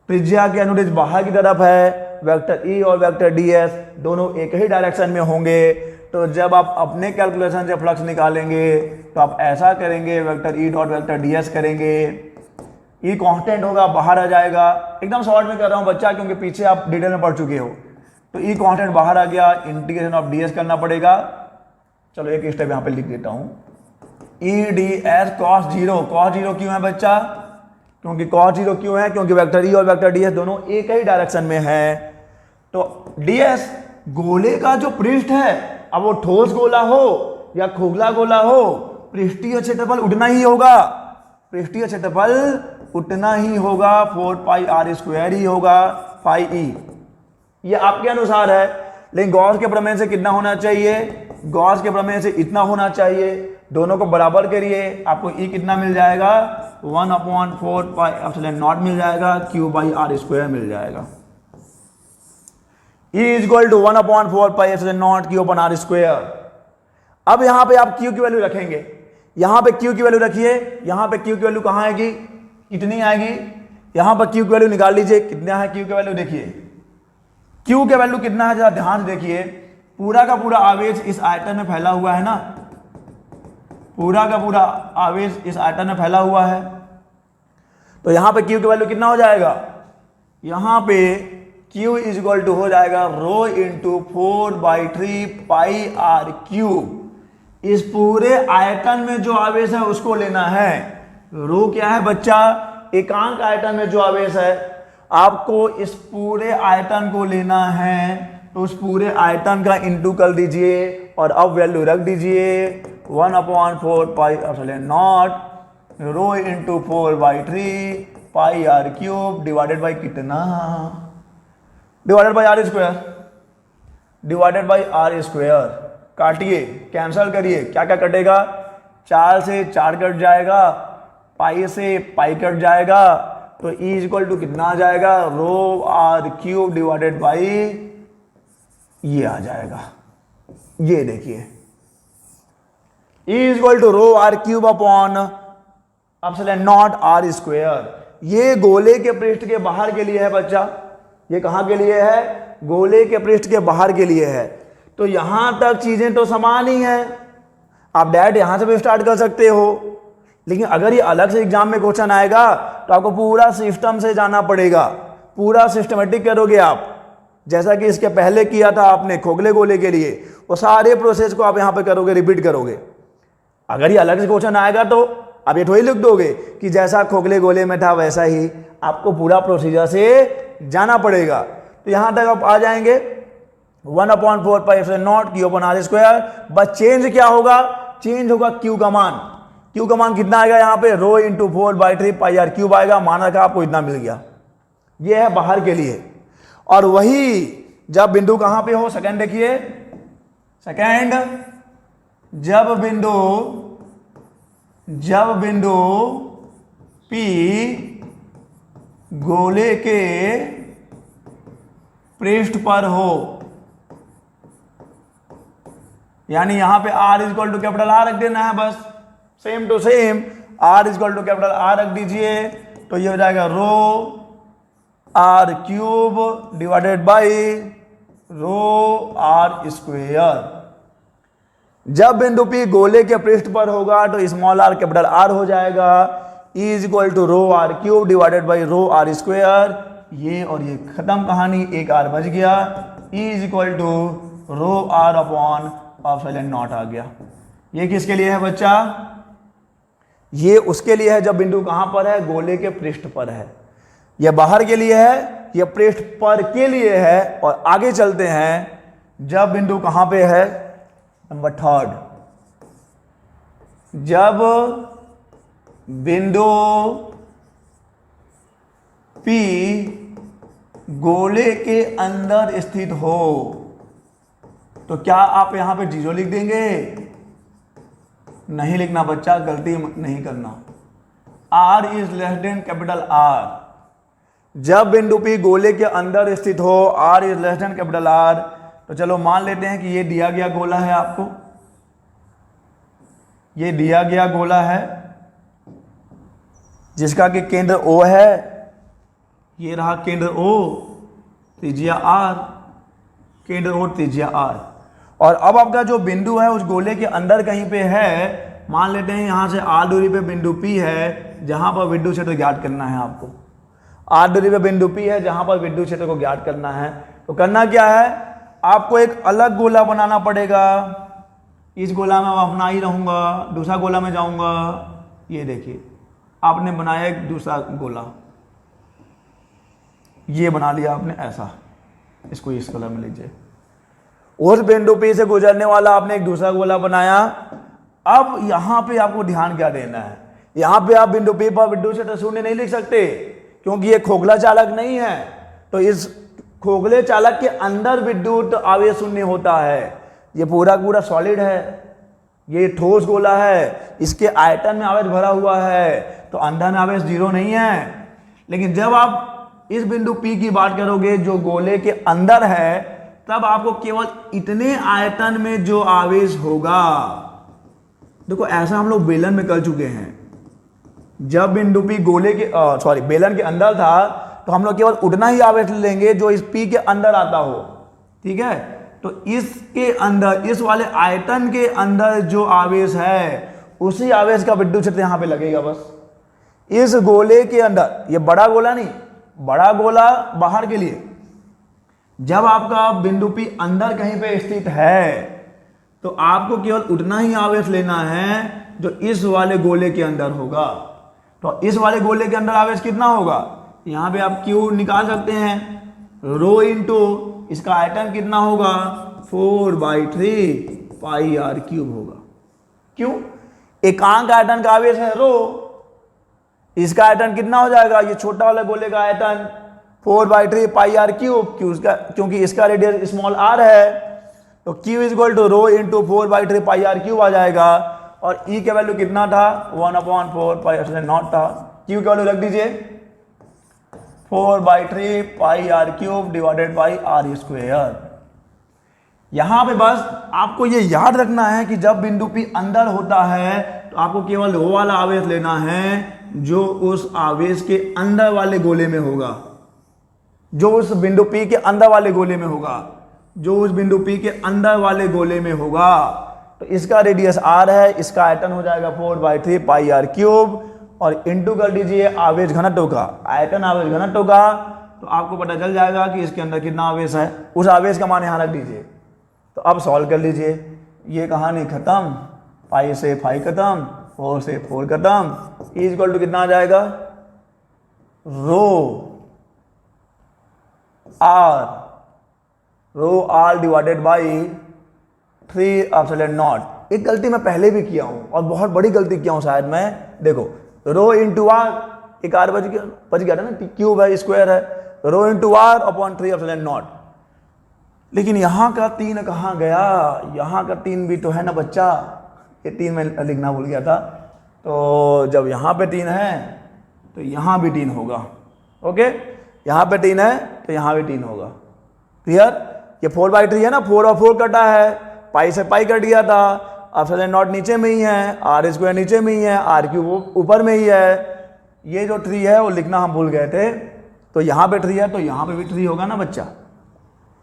त्रिज्या के अनुदिश बाहर की तरफ है। वेक्टर E और वेक्टर ds दोनों एक ही डायरेक्शन में होंगे। तो जब आप अपने कैलकुलेशन से फ्लक्स निकालेंगे तो आप ऐसा करेंगे, vector E dot vector ds करेंगे। E कांस्टेंट होगा, बाहर आ जाएगा। एकदम शॉर्ट में कर रहा हूँ बच्चा, क्योंकि पीछे आप डिटेल में पढ़ चुके हो। तो E कांस्टेंट बाहर आ गया, इंटीग्रेशन ऑफ ds करना पड़ेगा। चलो एक स्टेप यहां पे लिख देता हूं, E D S cos zero. Cos zero क्यों है बच्चा? क्योंकि कॉस जीरो क्यों है? क्योंकि वेक्टर ई और वेक्टर डी एस दोनों एक ही डायरेक्शन में है। तो डी एस गोले का जो पृष्ठ है, अब वो ठोस गोला हो या खोखला गोला हो, पृष्ठीय क्षेत्रफल उतना ही होगा, पृष्ठीय क्षेत्रफल उतना ही होगा, 4 पाई आर स्क्वायर ही होगा, पाई ई। ये आपके अनुसार है, लेकिन गॉस के प्रमेय से कितना होना चाहिए? गॉस के प्रमेय से इतना होना चाहिए। दोनों को बराबर करिए, आपको ई कितना मिल जाएगा? 1/4 पाई एप्सिलॉन नॉट मिल जाएगा, क्यू बाई आर स्क्वायर मिल जाएगा। E is equal to 1/4 pi epsilon naught Q upon R square. अब यहां पे आप क्यू की वैल्यू रखेंगे, यहां पे क्यू की वैल्यू रखिए, यहां पे क्यू की वैल्यू कहां आएगी? कितनी आएगी? यहां पर क्यू की वैल्यू निकाल लीजिए, कितना है क्यू की वैल्यू? देखिए क्यू के वैल्यू कितना है, जरा ध्यान से देखिए। पूरा का पूरा आवेश इस आयतन में फैला हुआ है ना, पूरा का पूरा आवेश इस आयतन में फैला हुआ है, तो यहां पे क्यू की वैल्यू कितना हो जाएगा? यहां पे क्यू इज इक्वल टू हो जाएगा रो इंटू 4/3 पाई आर क्यूब। इस पूरे आयतन में जो आवेश है उसको लेना है। रो क्या है बच्चा? एकांक आयतन में जो आवेश है, आपको इस पूरे आयतन को लेना है, तो उस पूरे आयतन का इंटू कर दीजिए और अब वैल्यू रख दीजिए 1/4 pi epsilon naught rho into 4/3 pi R cube divided by कितना? Divided by R square, divided by R square. काटिए, कैंसल करिए, क्या क्या कटेगा? 4 से 4 कट जाएगा, पाई से पाई कट जाएगा, तो ई इज इक्वल टू कितना आ जाएगा? Rho R cube divided by ये आ जाएगा। ये देखिए E is equal to rho R cube upon epsilon naught R square. ये गोले के पृष्ठ के बाहर के लिए है बच्चा। ये कहां के लिए है? गोले के पृष्ठ के बाहर के लिए है। तो यहां तक चीजें तो समान ही हैं, आप डायरेक्ट यहां से भी स्टार्ट कर सकते हो, लेकिन अगर ये अलग से एग्जाम में क्वेश्चन आएगा तो आपको पूरा सिस्टम से जाना पड़ेगा, पूरा सिस्टमेटिक करोगे आप, जैसा कि इसके पहले किया था आपने खोखले गोले के लिए, वो सारे प्रोसेस को आप यहां पे करोगे, रिपीट करोगे। अगर ये अलग से क्वेश्चन आएगा तो आप ये थोड़ी लिख दोगे कि जैसा खोखले गोले में था वैसा ही, आपको पूरा प्रोसीजर से जाना पड़ेगा। तो यहां तक आप आ जाएंगे 1/4 pi epsilon naught Q upon R square. बस चेंज क्या होगा? चेंज होगा क्यू का मान। क्यू का मान कितना आएगा? यहाँ पे रो इंटू 4/3 पाई आर क्यूब आएगा। माना का आपको इतना मिल गया। ये है बाहर के लिए। और वही जब बिंदु कहां पे हो? सेकंड देखिए, सेकंड जब बिंदु P गोले के पृष्ठ पर हो, यानी यहां पे R is equal to capital R रख देना है, बस same to same R is equal to capital R रख दीजिए, तो ये हो जाएगा rho R cube divided by rho R square. जब बिंदु P गोले के पृष्ठ पर होगा तो स्मॉल r कैपिटल R हो जाएगा। E is equal to rho R cube divided by rho R square. ये और ये खत्म कहानी, एक R बच गया। E is equal to rho R upon epsilon naught आ गया। ये किसके लिए है बच्चा? ये उसके लिए है जब बिंदु कहां पर है? गोले के पृष्ठ पर है। यह बाहर के लिए है, यह पृष्ठ पर के लिए है। और आगे चलते हैं, जब बिंदु कहां पे है? नंबर 3, जब बिंदु P गोले के अंदर स्थित हो, तो क्या आप यहां पे 0 लिख देंगे? नहीं लिखना बच्चा, गलती नहीं करना। R is less than capital R। जब बिंदु P गोले के अंदर स्थित हो, R is less than capital R, तो चलो मान लेते हैं कि ये दिया गया गोला है आपको, ये दिया गया गोला है जिसका कि केंद्र O है। ये रहा केंद्र O, त्रिज्या R, केंद्र O त्रिज्या R। और अब आपका जो बिंदु है उस गोले के अंदर कहीं पे है। मान लेते हैं यहां से R दूरी पे बिंदु P है, जहां पर विद्युत क्षेत्र ज्ञात करना है आपको। R दूरी पे बिंदु P है जहां पर विद्युत क्षेत्र को ज्ञात करना है। तो करना क्या है? आपको एक अलग गोला बनाना पड़ेगा। इस गोला में मैं अपना ही रहूँगा, दूसरा गोला में जाऊँगा। ये देखिए आपने बनाया एक दूसरा गोला, ये बना लिया आपने ऐसा, इसको इस कलर में लीजिए। उस बिंदु P से गुजरने वाला आपने एक दूसरा गोला बनाया। अब यहां पे आपको ध्यान क्या देना है, यहां पे आप बिंदु P पर विद्युत क्षेत्र शून्य नहीं लिख सकते, क्योंकि ये खोखला चालक नहीं है। तो इस खोखले चालक के अंदर विद्युत आवेश शून्य होता है। ये पूरा पूरा सॉलिड है, ये ठोस गोला है, इसके आयतन में आवेश भरा हुआ है, तो अंदर में आवेश जीरो नहीं है। लेकिन जब आप इस बिंदु P की बात करोगे जो गोले के अंदर है, तब आपको केवल इतने आयतन में जो आवेश होगा, देखो ऐसा हम लोग बेलन में कर चुके हैं। जब बिंदु P गोले के बेलन के अंदर था, तो हम लोग केवल उतना ही आवेश लेंगे जो इस P के अंदर आता हो, ठीक है। तो इसके अंदर, इस वाले आयतन के अंदर जो आवेश है, उसी आवेश का विद्युत क्षेत्र यहां पे लगेगा बस। इस गोले के अंदर, ये बड़ा गोला नहीं, बड़ा गोला बाहर के लिए, जब आपका बिंदु P अंदर कहीं पे स्थित है, तो आपको केवल उतना ही आवेश लेना है जो इस वाले गोले के अंदर होगा। तो इस वाले गोले के अंदर आवेश कितना होगा, यहां पे आप Q निकाल सकते हैं, रो इंटू इसका आयतन कितना होगा, 4/3 पाई r क्यूब होगा। क्यों, एकांक आयतन का आवेश है रो, इसका आयतन कितना हो जाएगा, ये छोटा वाला गोले का आयतन 4/3 पाई r क्यूब, क्योंकि इसका रेडियस स्मॉल r है, तो Q equal to rho into 4/3 pi r cube आ जाएगा। और E का वैल्यू कितना था, 1/4 पाई नॉट था। Q का वैल्यू रख दीजिए 4/3 pi r cube divided by r square. यहां पे बस आपको ये याद रखना है कि जब बिंदु P अंदर होता है, तो आपको केवल वो वाला आवेश लेना है जो उस आवेश के अंदर वाले गोले में होगा, जो उस बिंदु P के अंदर वाले गोले में होगा, जो उस बिंदु P के अंदर वाले गोले में होगा। तो इसका रेडियस r है, इसका आयतन हो जाएगा 4/3 पाई r क्यूब, और इंटू कर दीजिए आवेश घनत्व का, आयतन आवेश घनत्व का, तो आपको पता चल जाएगा कि इसके अंदर कितना आवेश है। उस आवेश का मान यहां रख दीजिए। तो अब सॉल्व कर लीजिए, ये कहानी खत्म, पाई से पाई खत्म, 4 से 4 खत्म। E इक्वल टू कितना आ जाएगा, rho R divided by 3 epsilon naught. एक गलती मैं पहले भी किया हूं, और बहुत बड़ी गलती किया हूं शायद मैं। देखो रो इंटू आर, एक आर बच गया था ना, क्यूब है, स्क्वायर है, rho into R upon 3 epsilon naught. लेकिन यहां का 3 कहां गया, यहां का 3 भी तो है ना बच्चा, ये 3 मैं लिखना भूल गया था। तो जब यहां पे 3 है, तो यहां भी 3 होगा। ओके, यहां पे 3 है तो यहां भी 3 होगा। क्लियर, ये 4/3 है ना, 4 और 4 कटा है, पाई से पाई कट गया था, एप्सिलॉन नॉट नीचे में ही है, आर स्क्वायर नीचे में ही है, आर क्यूब ऊपर में ही है। ये जो 3 है वो लिखना हम भूल गए थे, तो यहां पे 3 है तो यहां पे भी 3 होगा ना बच्चा।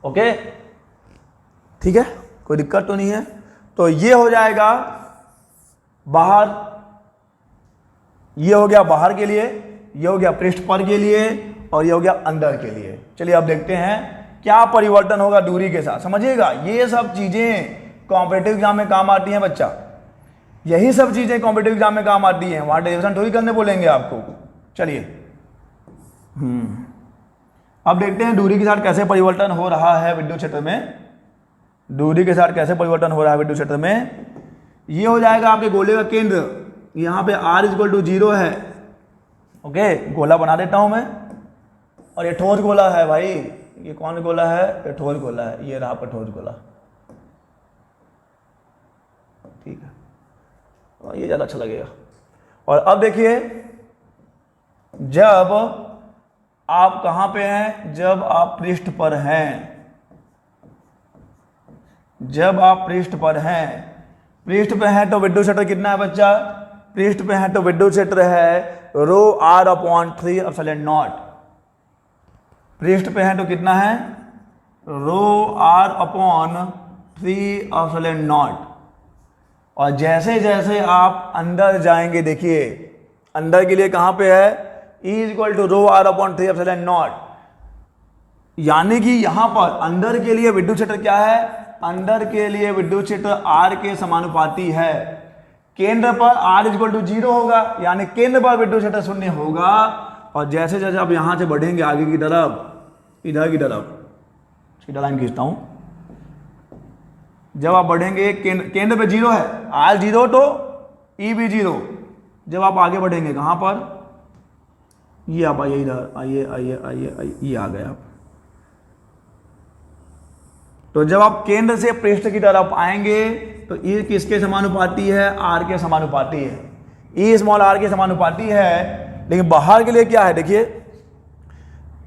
ओके, ठीक है, कोई दिक्कत तो नहीं है। तो ये हो जाएगा बाहर, ये हो गया बाहर के लिए, ये हो गया पृष्ठ पर के लिए, और ये हो गया अंदर के लिए। चलिए अब देखते हैं क्या परिवर्तन होगा दूरी के साथ। समझिएगा, ये सब चीजें कॉम्पिटिटिव एग्जाम में काम आती हैं बच्चा, यही सब चीजें कॉम्पिटिटिव एग्जाम में काम आती हैं, वहां डेरिवेशन थोड़ी करने बोलेंगे आपको। चलिए अब देखते हैं दूरी के साथ कैसे परिवर्तन हो रहा है विद्युत क्षेत्र में। दूरी के साथ कैसे परिवर्तन हो रहा है विद्युत क्षेत्र में, ये हो जाएगा आपके गोले का केंद्र, यहां पे r इक्वल टू 0 है। ओके, गोला बना देता हूं मैं, और ये ठोस गोला है भाई, ये कौन गोला है, ये ठोस गोला है, ये रहा पर ठोस गोला, ठीक है, और ये ज्यादा अच्छा लगेगा। और अब देखिए, जब आप कहां पे हैं, जब आप पृष्ठ पर हैं, जब आप पृष्ठ पर हैं, पृष्ठ पे हैं तो विद्युत क्षेत्र कितना है बच्चा, पृष्ठ पे हैं तो विद्युत क्षेत्र है रो r अपॉन 3 एप्सिलॉन नॉट। पृष्ठ पे हैं तो कितना है, रो r अपॉन 3 एप्सिलॉन नॉट। और जैसे जैसे आप अंदर जाएंगे, देखिए अंदर के लिए कहां पे है, E equal to rho r upon 3 epsilon naught, यानी कि यहां पर अंदर के लिए विद्युत क्षेत्र क्या है, अंदर के लिए विद्युत क्षेत्र R के समानुपाती है। केंद्र पर R इक्वल टू 0 होगा, यानी केंद्र पर विद्युत क्षेत्र शून्य होगा। और जैसे जैसे आप यहां से बढ़ेंगे आगे की तरफ, इधर की तरफ, सीधा लाइन खींचता हूं, जब आप बढ़ेंगे केंद्र पे 0 है, R 0 तो E भी 0। जब आप आगे बढ़ेंगे कहां पर, ये आप आइए इधर, आइए आइए आइए आइए, ये आ गए आप। तो जब आप केंद्र से पृष्ठ की तरफ आएंगे तो ये किसके समानुपाती है, R के समानुपाती है। E स्मॉल r के समानुपाती है। लेकिन बाहर के लिए क्या है, देखिए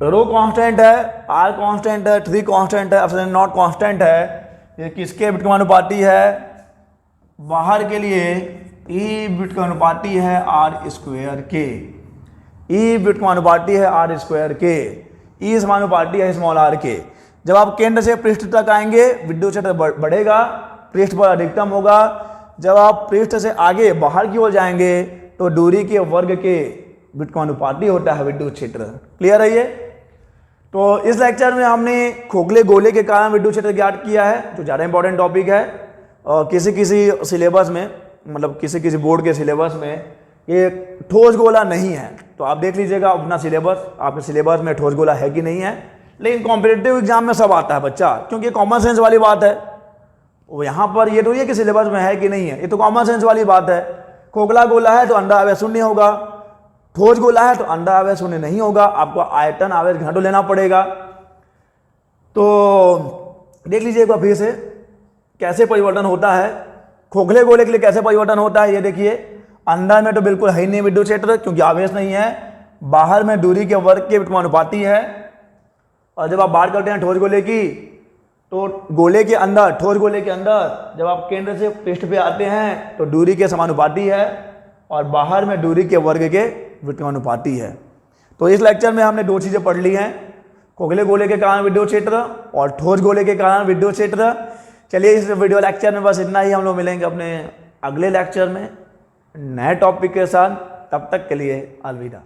रो कांस्टेंट है, R कांस्टेंट है, 3 कांस्टेंट है, एप्सिलॉन नॉट कांस्टेंट है। ये किसके बिट के अनुपाती है, बाहर के लिए E बिट का अनुपाती है R स्क्वायर के। E बिट का अनुपाती है R स्क्वायर के। E समानुपाती है स्मॉल r के। जब आप केंद्र से पृष्ठ तक आएंगे विद्युत क्षेत्र बढ़ेगा, पृष्ठ पर अधिकतम होगा। जब आप पृष्ठ से आगे बाहर की ओर जाएंगे तो दूरी के वर्ग के बिट का अनुपाती होता है विद्युत क्षेत्र। क्लियर है ये। तो इस लेक्चर में हमने खोखले गोले के कारण विद्युत क्षेत्र ज्ञात किया है, जो ज़्यादा इंपॉर्टेंट टॉपिक है। और किसी किसी सिलेबस में, मतलब किसी किसी बोर्ड के सिलेबस में ये ठोस गोला नहीं है, तो आप देख लीजिएगा अपना सिलेबस, आपके सिलेबस में ठोस गोला है कि नहीं है। लेकिन कॉम्पिटिटिव एग्जाम में सब आता है बच्चा, क्योंकि कॉमन सेंस वाली बात है। वो यहाँ पर ये तो ये कि सिलेबस में है कि नहीं है, ये तो कॉमन सेंस वाली बात है। खोखला गोला है तो अंडा आवेश शून्य होगा, ठोस गोला है तो अंडा आवेश शून्य नहीं होगा, आपको आयतन आवेश घनत्व लेना पड़ेगा। तो देख लीजिए एक बार फिर से कैसे परिवर्तन होता है, खोखले गोले के लिए कैसे परिवर्तन होता है। ये देखिए, अंदर में तो बिल्कुल है ही नहीं विद्युत क्षेत्र, क्योंकि आवेश नहीं है। बाहर में दूरी के वर्ग के अनुपाती है। और जब आप बात करते हैं ठोस गोले की, तो गोले के अंदर, ठोस गोले के अंदर जब आप केंद्र से पृष्ठ पे आते हैं तो दूरी के समानुपाती है, और बाहर में दूरी के वर्ग के व्युत्क्रमानुपाती है। तो इस लेक्चर में हमने दो चीज़ें पढ़ ली हैं, खोखले गोले के कारण विद्युत क्षेत्र और ठोस गोले के कारण विद्युत क्षेत्र। चलिए इस वीडियो लेक्चर में बस इतना ही। हम लोग मिलेंगे अपने अगले लेक्चर में नए टॉपिक के साथ। तब तक के लिए अलविदा।